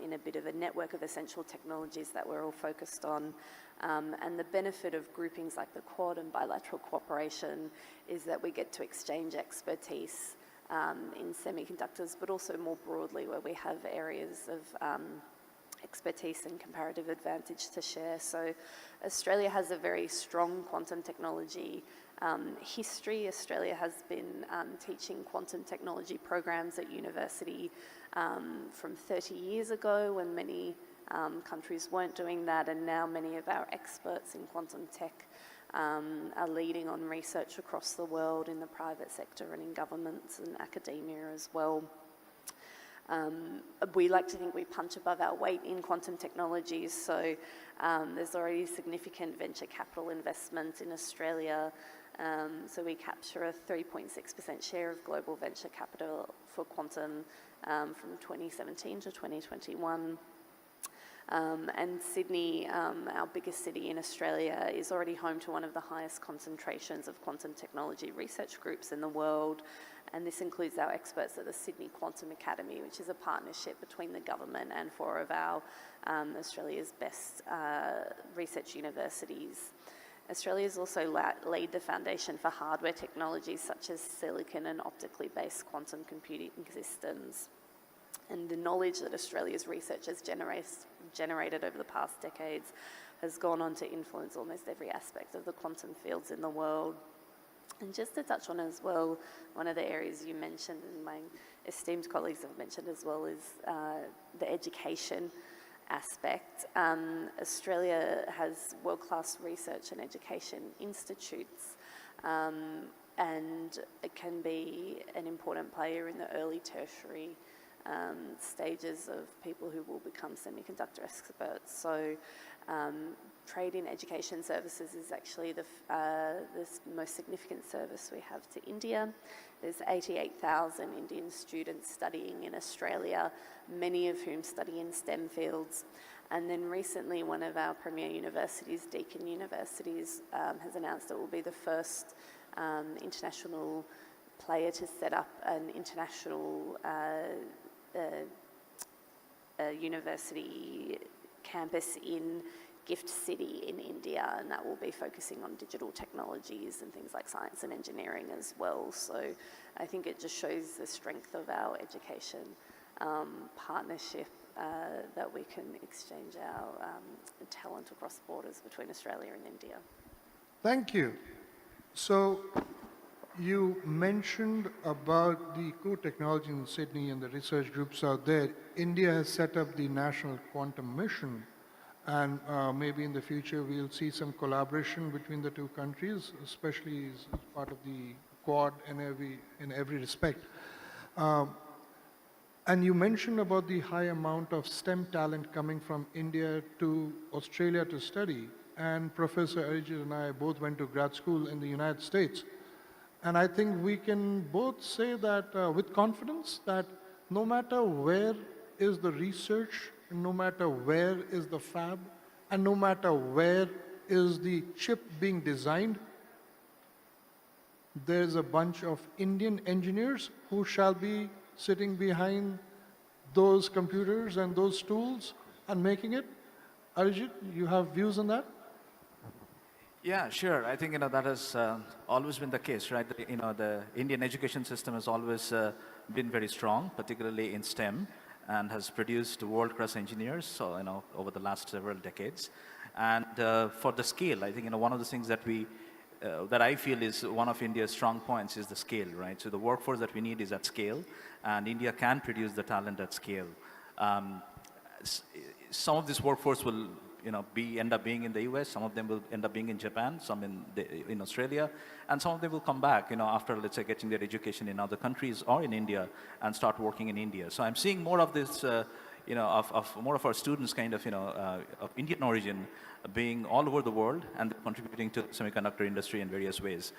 in a bit of a network of essential technologies that we're all focused on. And the benefit of groupings like the Quad and bilateral cooperation is that we get to exchange expertise in semiconductors, but also more broadly where we have areas of expertise and comparative advantage to share. So Australia has a very strong quantum technology history. Australia has been teaching quantum technology programs at university from 30 years ago when many countries weren't doing that, and now many of our experts in quantum tech are leading on research across the world in the private sector and in governments and academia as well. We like to think we punch above our weight in quantum technologies, so there's already significant venture capital investment in Australia. So we capture a 3.6% share of global venture capital for quantum from 2017 to 2021. And Sydney, our biggest city in Australia, is already home to one of the highest concentrations of quantum technology research groups in the world. And this includes our experts at the Sydney Quantum Academy, which is a partnership between the government and 4 of our Australia's best research universities. Australia has also laid the foundation for hardware technologies such as silicon and optically based quantum computing systems. And the knowledge that Australia's research has generated over the past decades has gone on to influence almost every aspect of the quantum fields in the world. And just to touch on as well, one of the areas you mentioned and my esteemed colleagues have mentioned as well is the education aspect. Australia has world-class research and education institutes, and it can be an important player in the early tertiary stages of people who will become semiconductor experts. So trade in education services is actually the most significant service we have to India. There's 88,000 Indian students studying in Australia, many of whom study in STEM fields. And then recently, one of our premier universities, Deakin Universities, has announced it will be the first international player to set up an international university campus in Gift City in India, and that will be focusing on digital technologies and things like science and engineering as well. So I think it just shows the strength of our education partnership, that we can exchange our talent across borders between Australia and India. Thank you. So you mentioned about the core technology in Sydney and the research groups out there. India has set up the National Quantum Mission, and maybe in the future we'll see some collaboration between the two countries, especially as part of the Quad in every respect. And you mentioned about the high amount of STEM talent coming from India to Australia to study. And Professor Arijit and I both went to grad school in the United States. And I think we can both say that with confidence that no matter where is the research, no matter where is the fab, and no matter where is the chip being designed, there's a bunch of Indian engineers who shall be sitting behind those computers and those tools and making it. Arijit, you have views on that? Yeah, sure. I think that has always been the case, right? The Indian education system has always been very strong, particularly in STEM, and has produced world-class engineers. So over the last several decades, and for the scale, I think one of the things that I feel is one of India's strong points is the scale, right? So the workforce that we need is at scale, and India can produce the talent at scale. Some of this workforce will end up being in the US, some of them will end up being in Japan, some in Australia, and some of them will come back, after, let's say, getting their education in other countries or in India and start working in India. So I'm seeing more of this, of more of our students of Indian origin being all over the world and contributing to the semiconductor industry in various ways.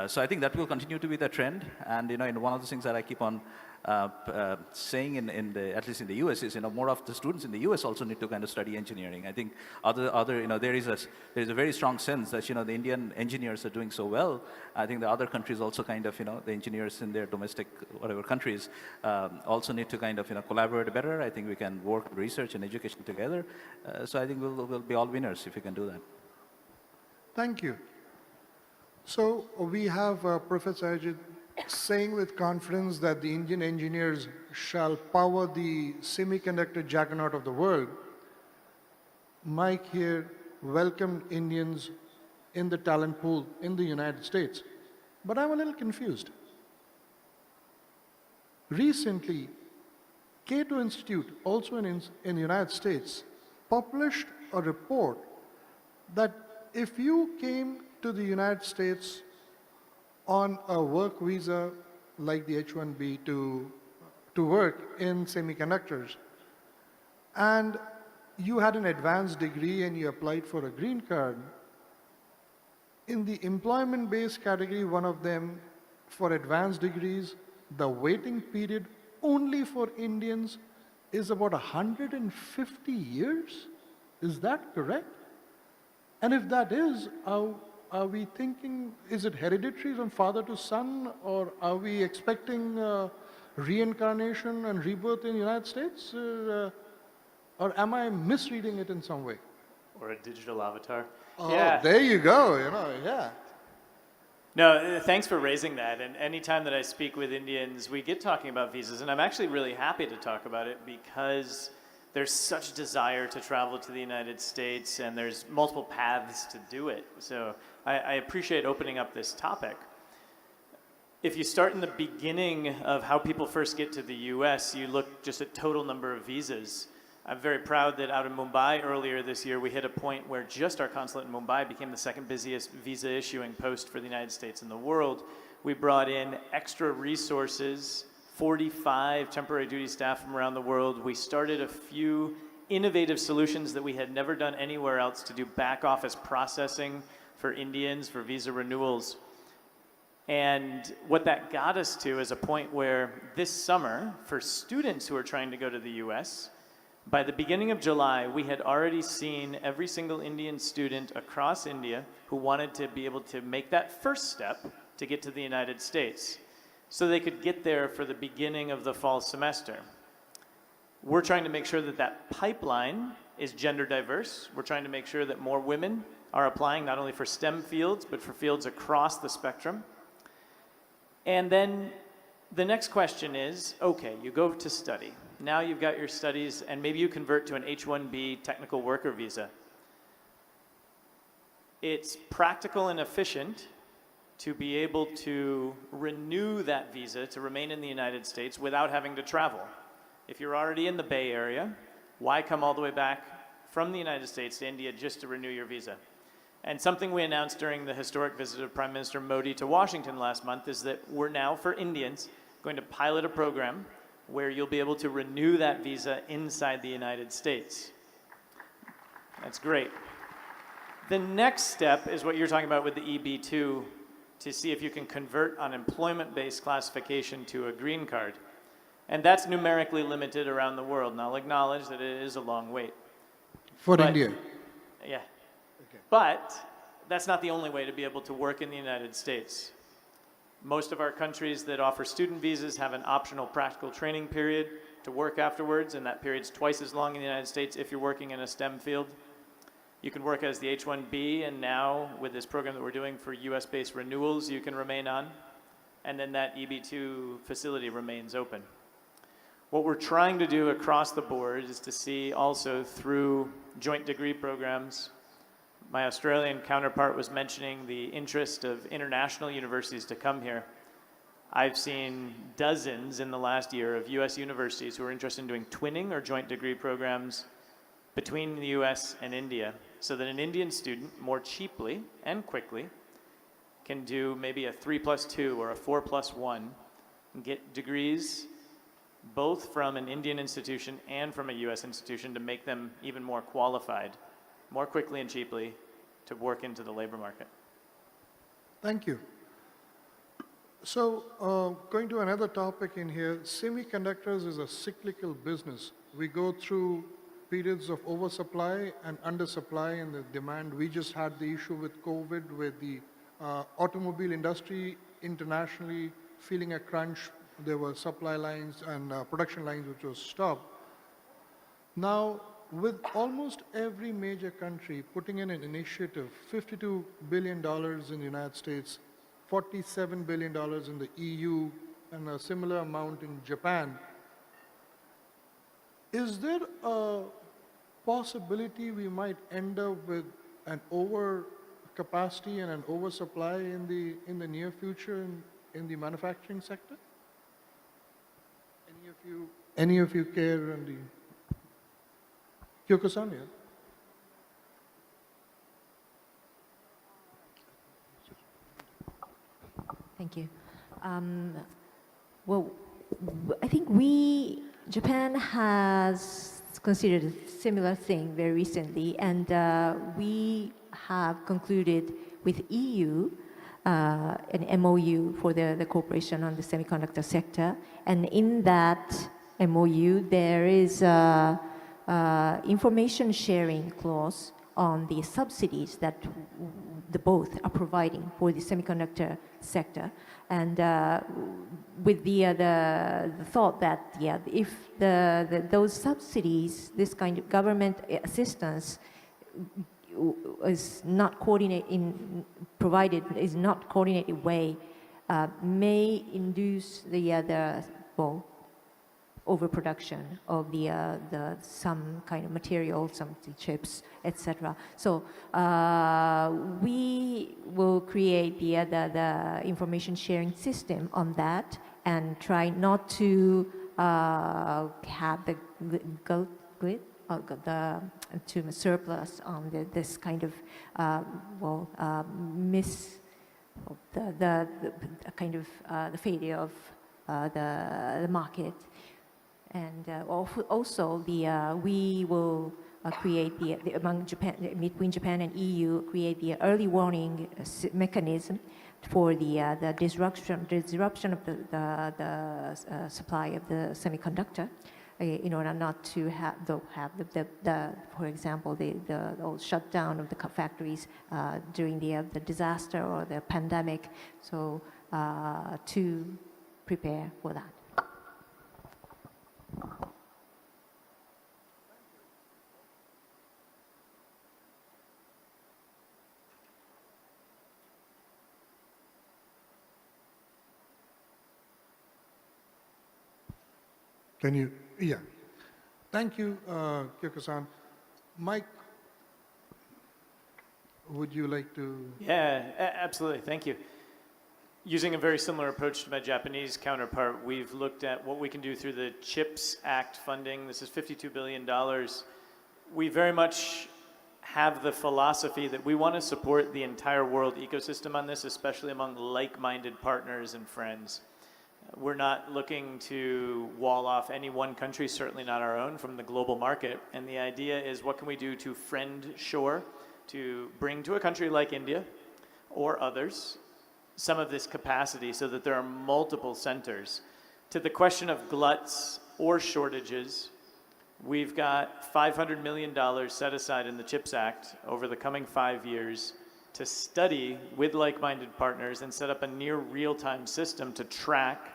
So I think that will continue to be the trend. And, one of the things that I keep on saying in the, at least in the US, is, more of the students in the US also need to kind of study engineering. I think there is a very strong sense that, the Indian engineers are doing so well. I think the other countries also kind of, the engineers in their domestic, whatever countries, also need to kind of, collaborate better. I think we can work research and education together. So I think we'll be all winners if we can do that. Thank you. So we have Professor Ajit saying with confidence that the Indian engineers shall power the semiconductor juggernaut of the world. Mike here welcomed Indians in the talent pool in the United States. But I'm a little confused. Recently, Cato Institute, also in the United States, published a report that if you came to the United States on a work visa like the H-1B to work in semiconductors, and you had an advanced degree and you applied for a green card, in the employment-based category, one of them, for advanced degrees, the waiting period only for Indians is about 150 years? Is that correct? And if that is, are we thinking, is it hereditary from father to son, or are we expecting reincarnation and rebirth in the United States? Or am I misreading it in some way? Or a digital avatar. Oh, Yeah. there you go, yeah. No, thanks for raising that. And anytime that I speak with Indians, we get talking about visas, and I'm actually really happy to talk about it because there's such desire to travel to the United States, and there's multiple paths to do it. So I appreciate opening up this topic. If you start in the beginning of how people first get to the US, you look just at total number of visas. I'm very proud that out in Mumbai earlier this year, we hit a point where just our consulate in Mumbai became the second busiest visa issuing post for the United States in the world. We brought in extra resources, 45 temporary duty staff from around the world. We started a few innovative solutions that we had never done anywhere else to do back office processing for Indians, for visa renewals. And what that got us to is a point where this summer, for students who are trying to go to the US, by the beginning of July, we had already seen every single Indian student across India who wanted to be able to make that first step to get to the United States so they could get there for the beginning of the fall semester. We're trying to make sure that that pipeline is gender diverse. We're trying to make sure that more women are applying not only for STEM fields, but for fields across the spectrum. And then the next question is, okay, you go to study. Now you've got your studies, and maybe you convert to an H-1B technical worker visa. It's practical and efficient to be able to renew that visa to remain in the United States without having to travel. If you're already in the Bay Area, why come all the way back from the United States to India just to renew your visa? And something we announced during the historic visit of Prime Minister Modi to Washington last month is that we're now, for Indians, going to pilot a program where you'll be able to renew that visa inside the United States. That's great. The next step is what you're talking about with the EB-2, to see if you can convert on employment-based classification to a green card. And that's numerically limited around the world. And I'll acknowledge that it is a long wait. For But- India. Yeah. Okay. But that's not the only way to be able to work in the United States. Most of our countries that offer student visas have an optional practical training period to work afterwards, and that period's twice as long in the United States if you're working in a STEM field. You can work as the H-1B, and now with this program that we're doing for US-based renewals, you can remain on, and then that EB-2 facility remains open. What we're trying to do across the board is to see also through joint degree programs. My Australian counterpart was mentioning the interest of international universities to come here. I've seen dozens in the last year of US universities who are interested in doing twinning or joint degree programs between the US and India, so that an Indian student more cheaply and quickly can do maybe a 3+2 or a 4+1 and get degrees both from an Indian institution and from a US institution to make them even more qualified, more quickly and cheaply, to work into the labor market. Thank you. So, going to another topic in here, semiconductors is a cyclical business. We go through periods of oversupply and undersupply in the demand. We just had the issue with COVID, with the automobile industry internationally feeling a crunch. There were supply lines and production lines which was stopped. Now, with almost every major country putting in an initiative, $52 billion in the United States, $47 billion in the EU, and a similar amount in Japan, is there a possibility we might end up with an overcapacity and an oversupply in the near future in the manufacturing sector? Any of you care on the Kyoko-san, yeah? Thank you. Well, I think Japan has considered a similar thing very recently, and we have concluded with EU an MOU for the cooperation on the semiconductor sector. And in that MOU, there is information sharing clause on the subsidies that the both are providing for the semiconductor sector, and with the thought that if those subsidies, this kind of government assistance is not provided coordinated way, may induce the overproduction of the some kind of material, some chips, etc. So we will create the information sharing system on that and try not to have the grid to surplus on this kind of the kind of the failure of the market. And also we will create among Japan, between Japan and EU, create the early warning mechanism for the disruption of the supply of the semiconductor, in order not to have for example, the shutdown of the factories during the disaster or the pandemic. So to prepare for that. Can you, yeah. Thank you, Kyoko-san. Mike, would you like to? Yeah, absolutely, thank you. Using a very similar approach to my Japanese counterpart, we've looked at what we can do through the CHIPS Act funding. This is $52 billion. We very much have the philosophy that we want to support the entire world ecosystem on this, especially among like-minded partners and friends. We're not looking to wall off any one country, certainly not our own, from the global market. And the idea is, what can we do to friend shore, to bring to a country like India or others some of this capacity so that there are multiple centers. To the question of gluts or shortages, we've got $500 million set aside in the CHIPS Act over the coming 5 years to study with like-minded partners and set up a near real-time system to track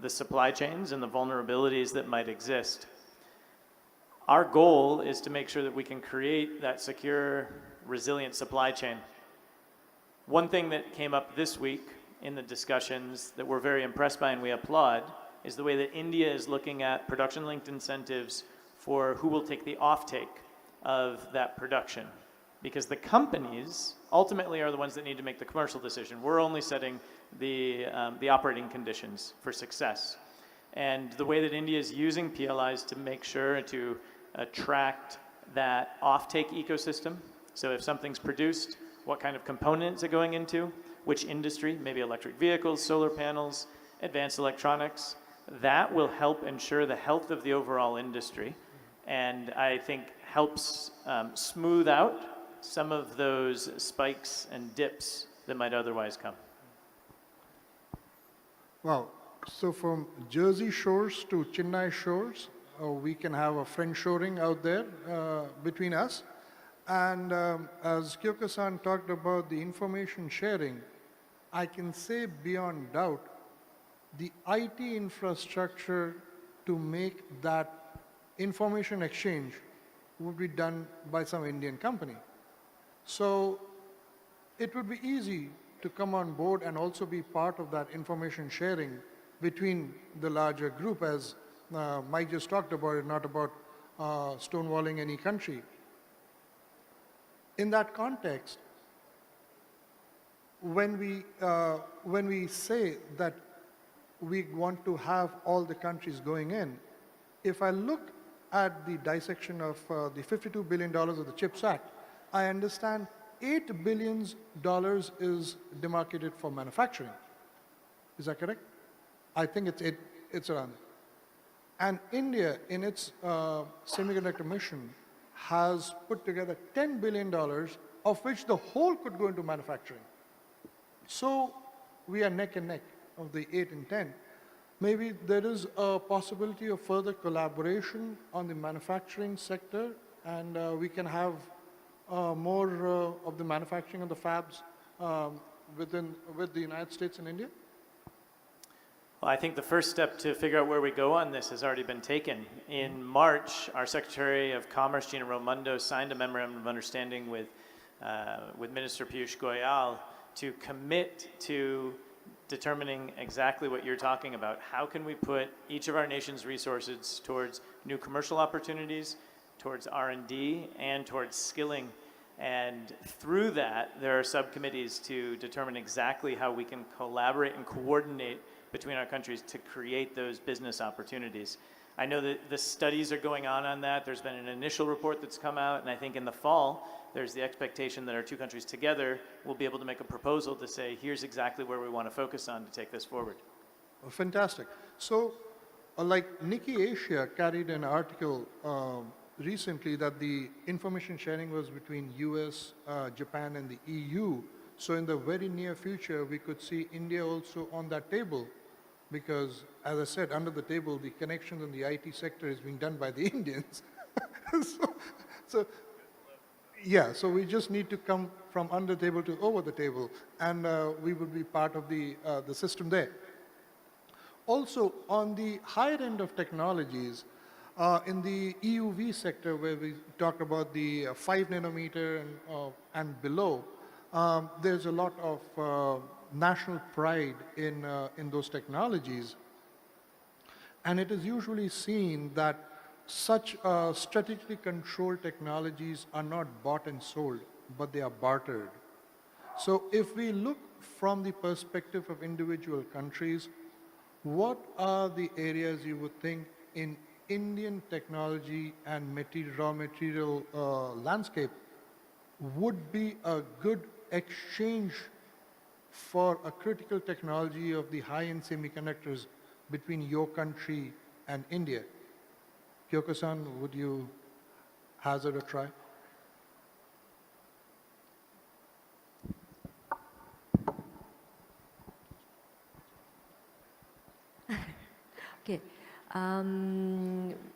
the supply chains and the vulnerabilities that might exist. Our goal is to make sure that we can create that secure, resilient supply chain. One thing that came up this week in the discussions that we're very impressed by and we applaud is the way that India is looking at production-linked incentives for who will take the offtake of that production. Because the companies ultimately are the ones that need to make the commercial decision. We're only setting the operating conditions for success. And the way that India is using PLIs to make sure to attract that offtake ecosystem. So if something's produced, what kind of components are going into, which industry, maybe electric vehicles, solar panels, advanced electronics, that will help ensure the health of the overall industry. And I think helps smooth out some of those spikes and dips that might otherwise come. Wow. So from Jersey shores to Chennai shores, we can have a friend-shoring out there between us. And as Kyoko-san talked about the information sharing, I can say beyond doubt, the IT infrastructure to make that information exchange would be done by some Indian company. So it would be easy to come on board and also be part of that information sharing between the larger group, as Mike just talked about it, not about stonewalling any country. In that context, when we say that we want to have all the countries going in, if I look at the dissection of the $52 billion of the CHIPS Act, I understand $8 billion is demarcated for manufacturing. Is that correct? I think it's around there. And India, in its semiconductor mission, has put together $10 billion, of which the whole could go into manufacturing. So we are neck and neck of the 8 and 10. Maybe there is a possibility of further collaboration on the manufacturing sector, and we can have more of the manufacturing of the fabs with the United States and India? Well, I think the first step to figure out where we go on this has already been taken. In March, our Secretary of Commerce, Gina Raimondo, signed a memorandum of understanding with Minister Piyush Goyal to commit to determining exactly what you're talking about. How can we put each of our nation's resources towards new commercial opportunities, towards R&D, and towards skilling? And through that, there are subcommittees to determine exactly how we can collaborate and coordinate between our countries to create those business opportunities. I know that the studies are going on that. There's been an initial report that's come out, and I think in the fall, there's the expectation that our two countries together will be able to make a proposal to say, here's exactly where we want to focus on to take this forward. Oh, fantastic. So, like Nikkei Asia carried an article recently that the information sharing was between US, Japan, and the EU. So in the very near future, we could see India also on that table, because, as I said, under the table, the connections in the IT sector is being done by the Indians. so yeah, so we just need to come from under the table to over the table, and we would be part of the system there. Also, on the higher end of technologies, in the EUV sector, where we talk about the 5 nanometer and below, there's a lot of national pride in those technologies. And it is usually seen that such strategically controlled technologies are not bought and sold, but they are bartered. So if we look from the perspective of individual countries, what are the areas you would think in Indian technology and raw material landscape would be a good exchange for a critical technology of the high-end semiconductors between your country and India? Kyoko-san, would you hazard a try? Okay.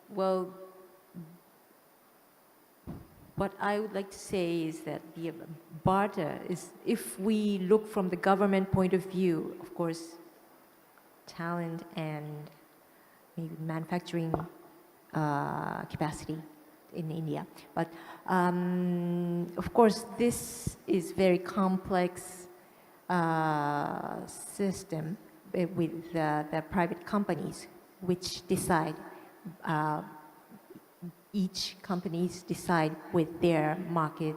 Well, what I would like to say is that the barter is, if we look from the government point of view, of course, talent and maybe manufacturing capacity in India. But of course, this is very complex system with the private companies which decide, each companies decide with their market,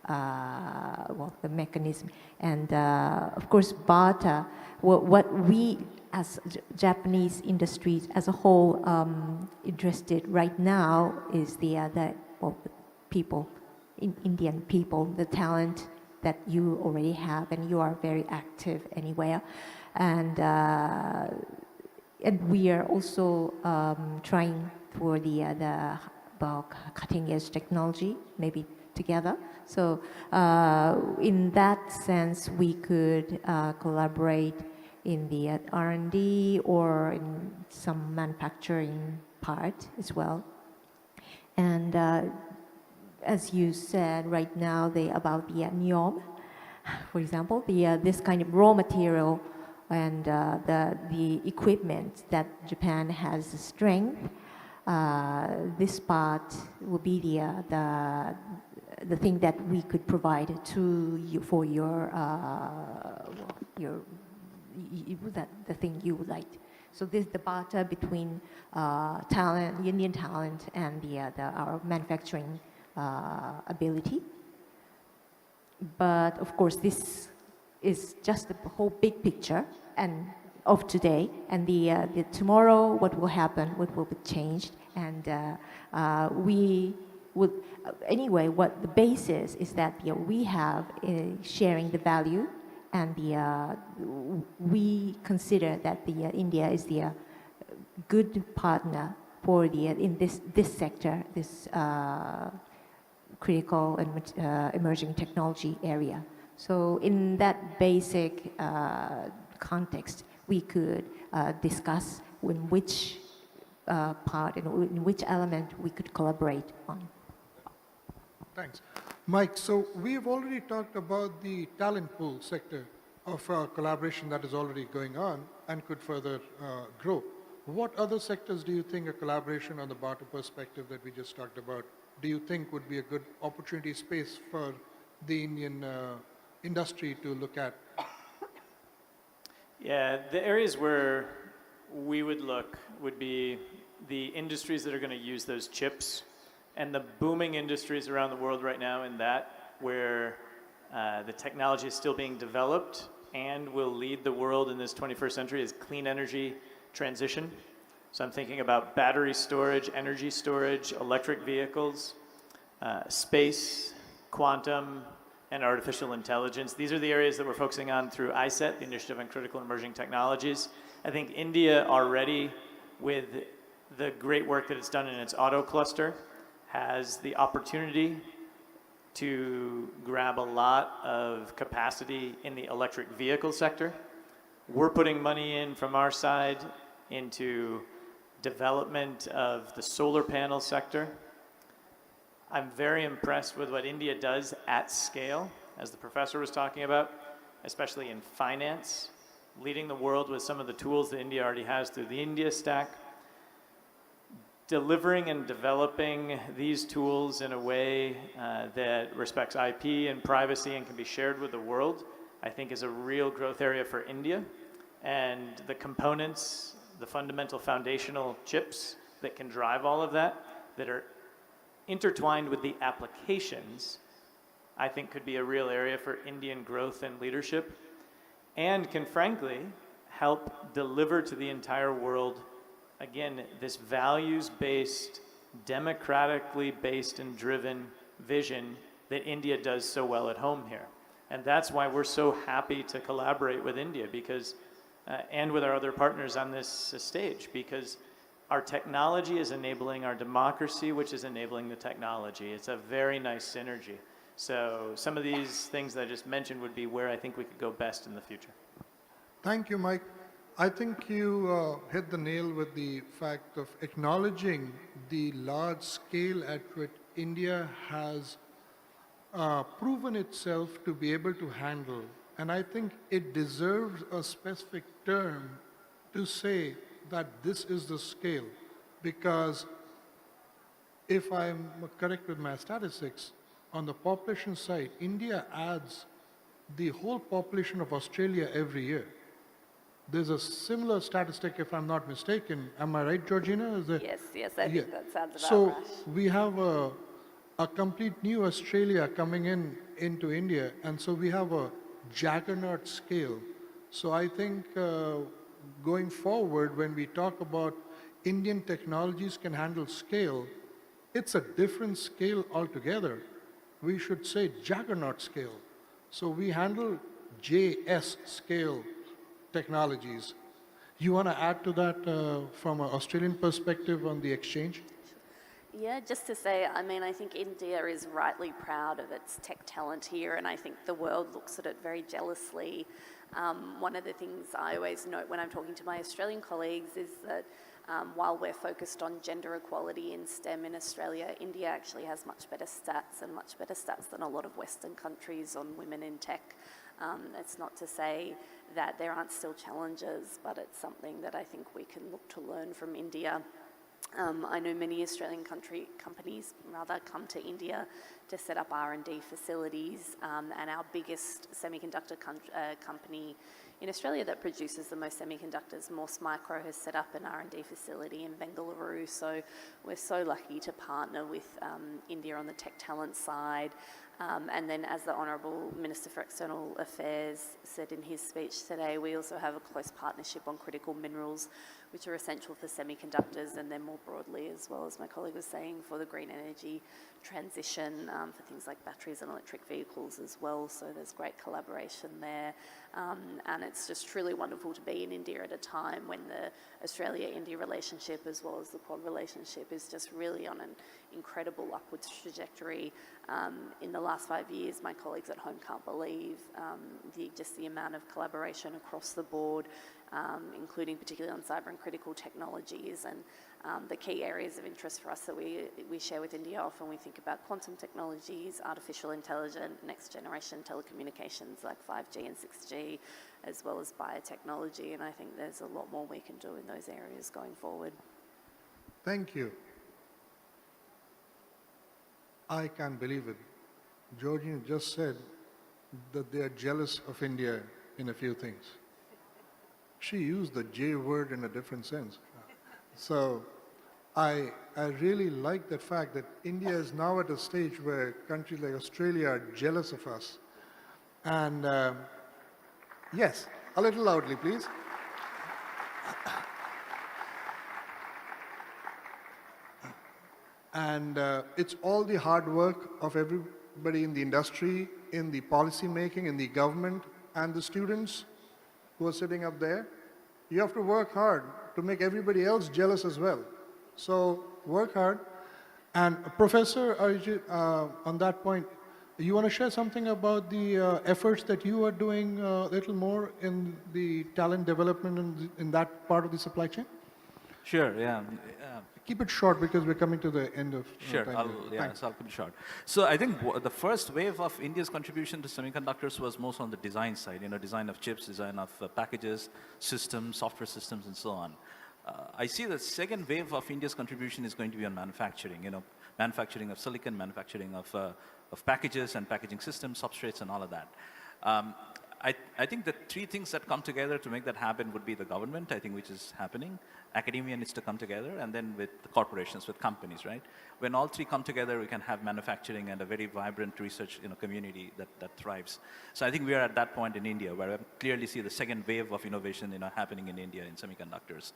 well, the mechanism. And of course, barter, what we as Japanese industries as a whole interested right now is the people, Indian people, the talent that you already have, and you are very active anywhere. And we are also trying for the cutting edge technology, maybe together. So in that sense, we could collaborate in the R&D or in some manufacturing part as well. And as you said right now, about the NIOM, for example, this kind of raw material and the equipment that Japan has strength. This part will be the thing that we could provide to you for the thing you would like. So this is the barter between talent, Indian talent, and our manufacturing ability. But of course, this is just the whole big picture and of today, and the tomorrow, what will happen, what will be changed, and we would anyway. What the basis is that we have sharing the value, and we consider that India is the good partner for in this sector, this critical and emerging technology area. So in that basic context, we could discuss in which part and in which element we could collaborate on. Thanks. Mike, so we've already talked about the talent pool sector of collaboration that is already going on and could further grow. What other sectors do you think a collaboration on the barter perspective that we just talked about, do you think would be a good opportunity space for the Indian industry to look at? Yeah, the areas where we would look would be the industries that are going to use those chips, and the booming industries around the world right now in that, where the technology is still being developed and will lead the world in this 21st century, is clean energy transition. So I'm thinking about battery storage, energy storage, electric vehicles, space, quantum, and artificial intelligence. These are the areas that we're focusing on through ICET, the Initiative on Critical and Emerging Technologies. I think India already, with the great work that it's done in its auto cluster, has the opportunity to grab a lot of capacity in the electric vehicle sector. We're putting money in from our side into development of the solar panel sector. I'm very impressed with what India does at scale, as the professor was talking about, especially in finance, leading the world with some of the tools that India already has through the India Stack. Delivering and developing these tools in a way that respects IP and privacy and can be shared with the world, I think is a real growth area for India. And the components, the fundamental foundational chips that can drive all of that, that are intertwined with the applications, I think could be a real area for Indian growth and leadership, and can frankly help deliver to the entire world, again, this values-based, democratically based and driven vision that India does so well at home here. And that's why we're so happy to collaborate with India, because, and with our other partners on this stage, because our technology is enabling our democracy, which is enabling the technology. It's a very nice synergy. So some of these things that I just mentioned would be where I think we could go best in the future. Thank you, Mike. I think you hit the nail with the fact of acknowledging the large scale at which India has proven itself to be able to handle. And I think it deserves a specific term to say that this is the scale, because if I'm correct with my statistics, on the population side, India adds the whole population of Australia every year. There's a similar statistic, if I'm not mistaken. Am I right, Georgina? Yes, I think that sounds about so right. we have a complete new Australia coming into India, and so we have a juggernaut scale. So I think going forward, when we talk about Indian technologies can handle scale, it's a different scale altogether. We should say juggernaut scale. So we handle JS scale technologies. You want to add to that from an Australian perspective on the exchange? Yeah, just to say, I mean, I think India is rightly proud of its tech talent here, and I think the world looks at it very jealously. One of the things I always note when I'm talking to my Australian colleagues is that while we're focused on gender equality in STEM in Australia, India actually has much better stats and much better stats than a lot of Western countries on women in tech. It's not to say that there aren't still challenges, but it's something that I think we can look to learn from India. I know many Australian companies come to India to set up R&D facilities, and our biggest semiconductor company in Australia that produces the most semiconductors, Morse Micro, has set up an R&D facility in Bengaluru. So we're so lucky to partner with India on the tech talent side. And then, as the Honourable Minister for External Affairs said in his speech today, we also have a close partnership on critical minerals, which are essential for semiconductors, and then more broadly, as well as my colleague was saying, for the green energy transition, for things like batteries and electric vehicles as well. So there's great collaboration there. And it's just truly wonderful to be in India at a time when the Australia-India relationship, as well as the Quad relationship, is just really on an incredible upwards trajectory. In the last 5 years, my colleagues at home can't believe just the amount of collaboration across the board, including particularly on cyber and critical technologies. And the key areas of interest for us that we share with India often, we think about quantum technologies, artificial intelligence, next generation telecommunications like 5G and 6G, as well as biotechnology. And I think there's a lot more we can do in those areas going forward. Thank you. I can't believe it. Georgina just said that they are jealous of India in a few things. She used the J word in a different sense. So I really like the fact that India is now at a stage where countries like Australia are jealous of us. And yes, a little loudly, please. And it's all the hard work of everybody in the industry, in the policy making, in the government, and the students who are sitting up there. You have to work hard to make everybody else jealous as well. So work hard. And Professor Arijit, on that point, you want to share something about the efforts that you are doing a little more in the talent development in that part of the supply chain? Sure, yeah. Keep it short because we're coming to the end of Sure, time. so I'll keep it short. So I think the first wave of India's contribution to semiconductors was most on the design side, design of chips, design of packages, systems, software systems, and so on. I see the second wave of India's contribution is going to be on manufacturing, manufacturing of silicon, manufacturing of packages and packaging systems, substrates, and all of that. I think the three things that come together to make that happen would be the government, I think, which is happening. Academia needs to come together, and then with the corporations, with companies, right? When all three come together, we can have manufacturing and a very vibrant research community that thrives. So I think we are at that point in India where I clearly see the second wave of innovation happening in India in semiconductors.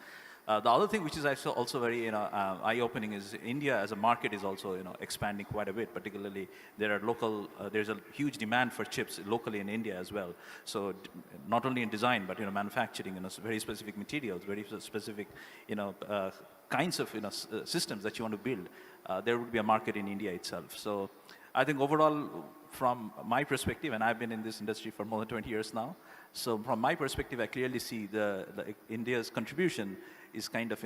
The other thing which is also very eye-opening is India as a market is also expanding quite a bit. Particularly, there's a huge demand for chips locally in India as well. So not only in design but manufacturing, very specific materials, very specific kinds of systems that you want to build. There would be a market in India itself. So I think overall, from my perspective, and I've been in this industry for more than 20 years now. So from my perspective, I clearly see the India's contribution is kind of,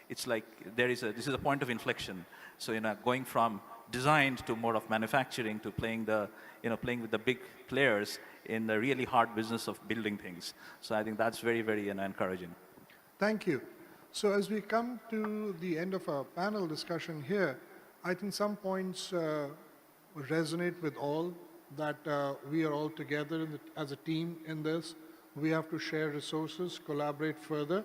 it's like this is a point of inflection. So, going from design to more of manufacturing to playing with the big players in the really hard business of building things. So I think that's very, very encouraging. Thank you. So as we come to the end of our panel discussion here, I think some points resonate with all, that we are all together as a team in this. We have to share resources, collaborate further.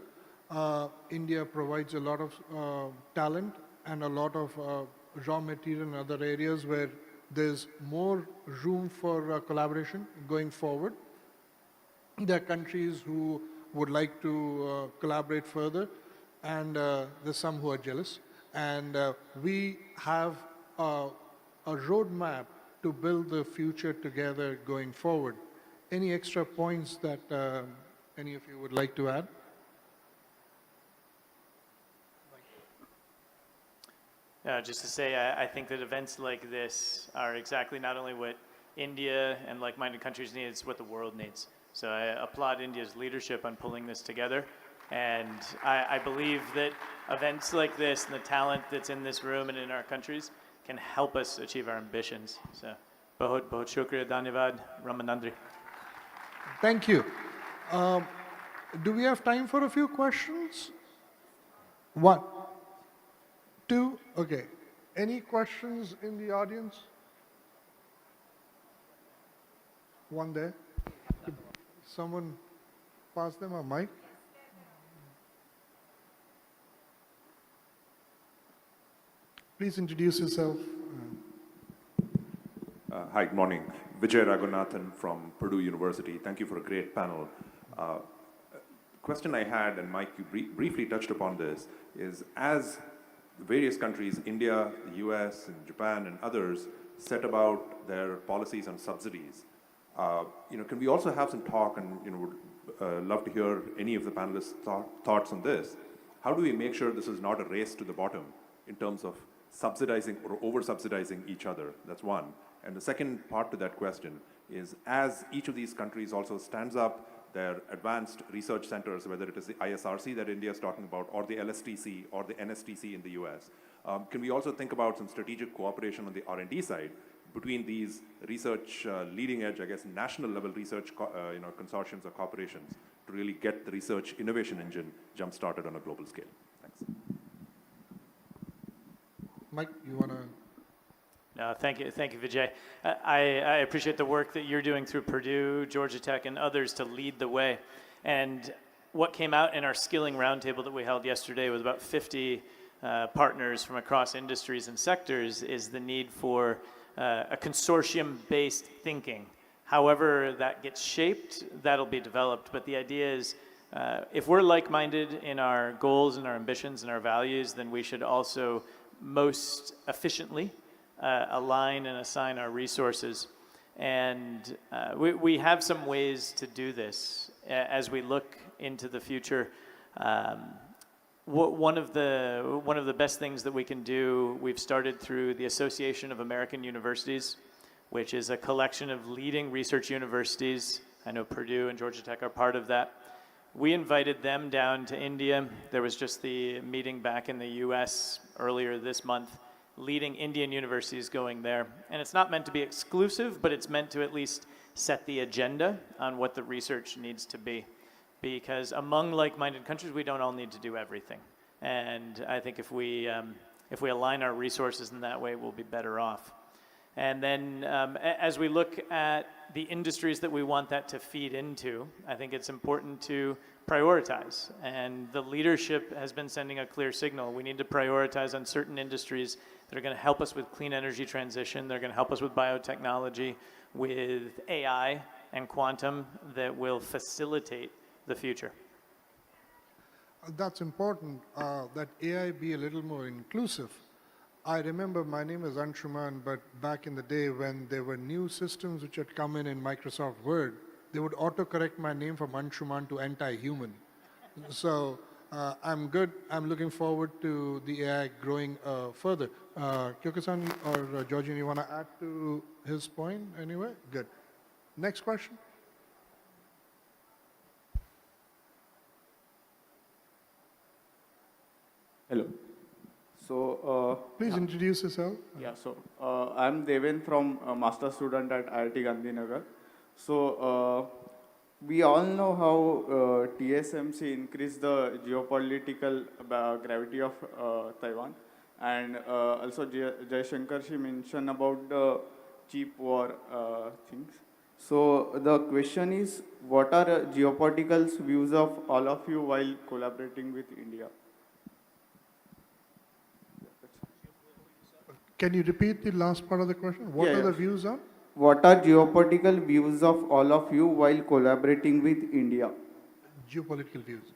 India provides a lot of talent and a lot of raw material in other areas where there's more room for collaboration going forward. There are countries who would like to collaborate further, and there's some who are jealous. And we have a roadmap to build the future together going forward. Any extra points that any of you would like to add? Just to say, I think that events like this are exactly not only what India and like-minded countries need, it's what the world needs. So I applaud India's leadership on pulling this together. And I believe that events like this and the talent that's in this room and in our countries can help us achieve our ambitions. So, bahut bahut shukriya, dhanyavad, Ramanandri. Thank you. Do we have time for a few questions? One, two, okay. Any questions in the audience? One there. Could someone pass them a mic? Please introduce yourself. Hi, good morning. Vijay Raghunathan from Purdue University. Thank you for a great panel. Question I had, and Mike, you briefly touched upon this, is as various countries, India, the US, and Japan, and others, set about their policies on subsidies, can we also have some talk, and would love to hear any of the panelists' thoughts on this. How do we make sure this is not a race to the bottom in terms of subsidizing or over-subsidizing each other? That's one. And the second part to that question is, as each of these countries also stands up their advanced research centers, whether it is the ISRC that India is talking about, or the LSTC, or the NSTC in the US, can we also think about some strategic cooperation on the R&D side between these research leading edge, I guess, national level research consortiums or corporations to really get the research innovation engine jump-started on a global scale? Thanks. Mike, you want to? No, thank you, Vijay. I appreciate the work that you're doing through Purdue, Georgia Tech, and others to lead the way. And what came out in our skilling roundtable that we held yesterday with about 50 partners from across industries and sectors is the need for a consortium-based thinking. However that gets shaped, that'll be developed. But the idea is, if we're like-minded in our goals and our ambitions and our values, then we should also most efficiently align and assign our resources. And we have some ways to do this as we look into the future. One of the best things that we can do, we've started through the Association of American Universities, which is a collection of leading research universities. I know Purdue and Georgia Tech are part of that. We invited them down to India. There was just the meeting back in the US earlier this month, leading Indian universities going there. And it's not meant to be exclusive, but it's meant to at least set the agenda on what the research needs to be. Because among like-minded countries, we don't all need to do everything. And I think if we align our resources in that way, we'll be better off. And then as we look at the industries that we want that to feed into, I think it's important to prioritize. And the leadership has been sending a clear signal. We need to prioritize on certain industries that are going to help us with clean energy transition. They're going to help us with biotechnology, with AI and quantum that will facilitate the future. That's important, that AI be a little more inclusive. I remember, my name is Anshuman, but back in the day when there were new systems which had come in Microsoft Word, they would autocorrect my name from Anshuman to anti-human. So I'm good. I'm looking forward to the AI growing further. Kyoka-san or Georgina, you want to add to his point anyway? Good. Next question. Hello. So, Please introduce yourself. yeah, so I'm Deven from master student at IIT Gandhinagar. So, we all know how TSMC increased the geopolitical gravity of Taiwan, and also Jaishankar she mentioned about the cheap war things. So the question is, what are geopolitical views of all of you while collaborating with India? Can you repeat the last part of the question? What Yeah, are the yeah. views on? What are geopolitical views of all of you while collaborating with India? Geopolitical views.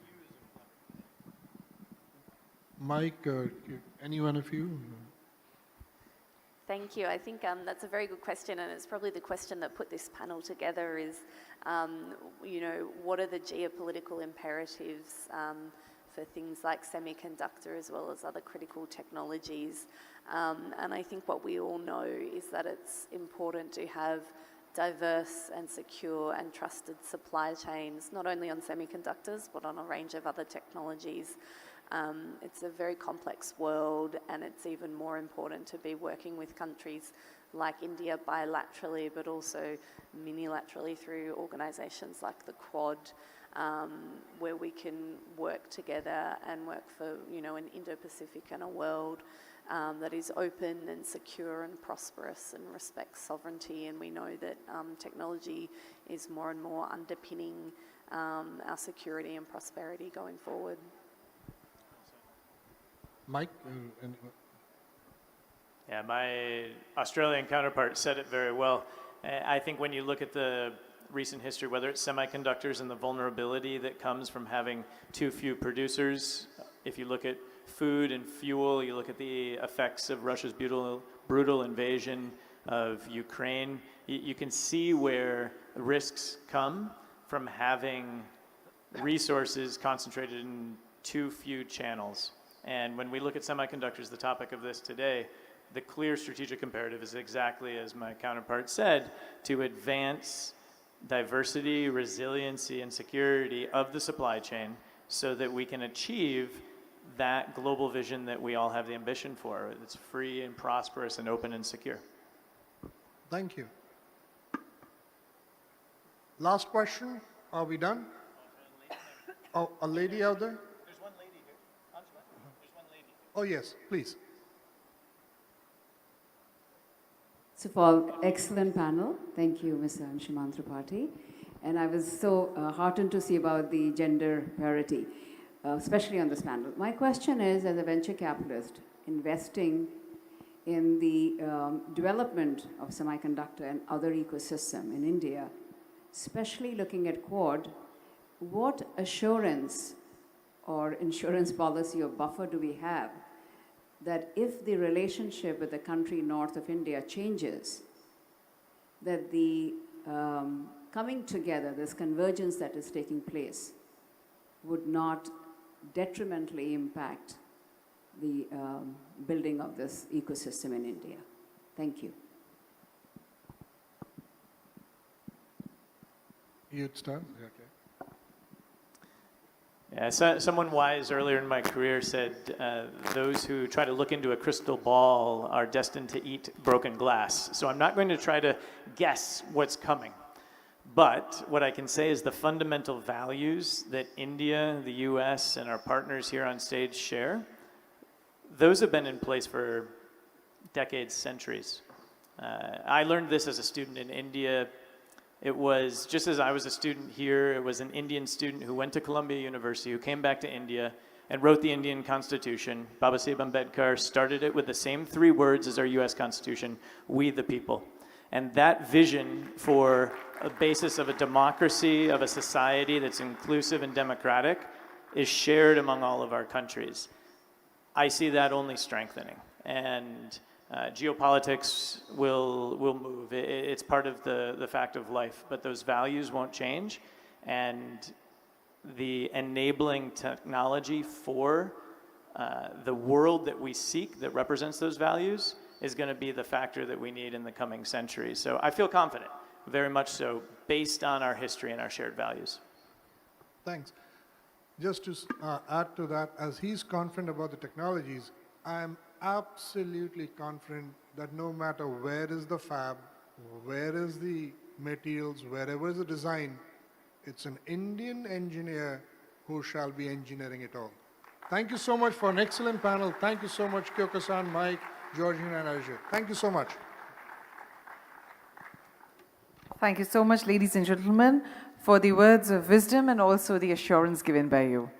Mike, any one of you? Thank you. I think that's a very good question, and it's probably the question that put this panel together is, what are the geopolitical imperatives for things like semiconductor as well as other critical technologies. And I think what we all know is that it's important to have diverse and secure and trusted supply chains, not only on semiconductors, but on a range of other technologies. It's a very complex world, and it's even more important to be working with countries like India bilaterally, but also unilaterally through organisations like the Quad, where we can work together and work for, you know, an Indo-Pacific and a world that is open and secure and prosperous and respects sovereignty. And we know that technology is more and more underpinning our security and prosperity going forward. Mike? Yeah, my Australian counterpart said it very well. I think when you look at the recent history, whether it's semiconductors and the vulnerability that comes from having too few producers, if you look at food and fuel, you look at the effects of Russia's brutal invasion of Ukraine, you can see where risks come from having resources concentrated in too few channels. And when we look at semiconductors, the topic of this today, the clear strategic imperative is exactly as my counterpart said, to advance diversity, resiliency, and security of the supply chain so that we can achieve that global vision that we all have the ambition for. It's free and prosperous and open and secure. Thank you. Last question. Are we done? Oh, a lady out there? There's one lady here. Angela, there's one lady. Oh, yes, please. So for excellent panel, thank you, Mr. Anshuman Tripathi. And I was so heartened to see about the gender parity, especially on this panel. My question is, as a venture capitalist, investing in the development of semiconductor and other ecosystem in India, especially looking at Quad, what assurance or insurance policy or buffer do we have that if the relationship with the country north of India changes, that the coming together, this convergence that is taking place, would not detrimentally impact the building of this ecosystem in India? Thank you. You'd start? Okay. Yeah, so, someone wise earlier in my career said, those who try to look into a crystal ball are destined to eat broken glass. So I'm not going to try to guess what's coming. But what I can say is the fundamental values that India, the US, and our partners here on stage share, those have been in place for decades, centuries. I learned this as a student in India. It was, just as I was a student here, it was an Indian student who went to Columbia University, who came back to India and wrote the Indian Constitution. Babasaheb Ambedkar started it with the same 3 words as our US Constitution, we the people. And that vision for a basis of a democracy, of a society that's inclusive and democratic, is shared among all of our countries. I see that only strengthening. And geopolitics will move. It's part of the fact of life, but those values won't change. And the enabling technology for the world that we seek that represents those values is going to be the factor that we need in the coming centuries. So I feel confident, very much so, based on our history and our shared values. Thanks. Just to add to that, as he's confident about the technologies, I'm absolutely confident that no matter where is the fab, where is the materials, wherever is the design, it's an Indian engineer who shall be engineering it all. Thank you so much for an excellent panel. Thank you so much, Kyoko-san, Mike, Georgina, and Ajay. Thank you so much. Thank you so much, ladies and gentlemen, for the words of wisdom and also the assurance given by you.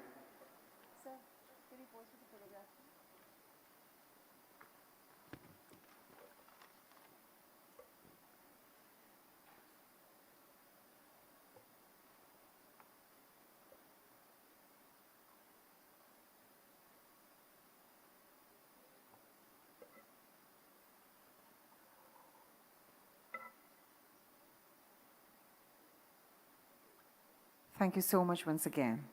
Thank you so much once again.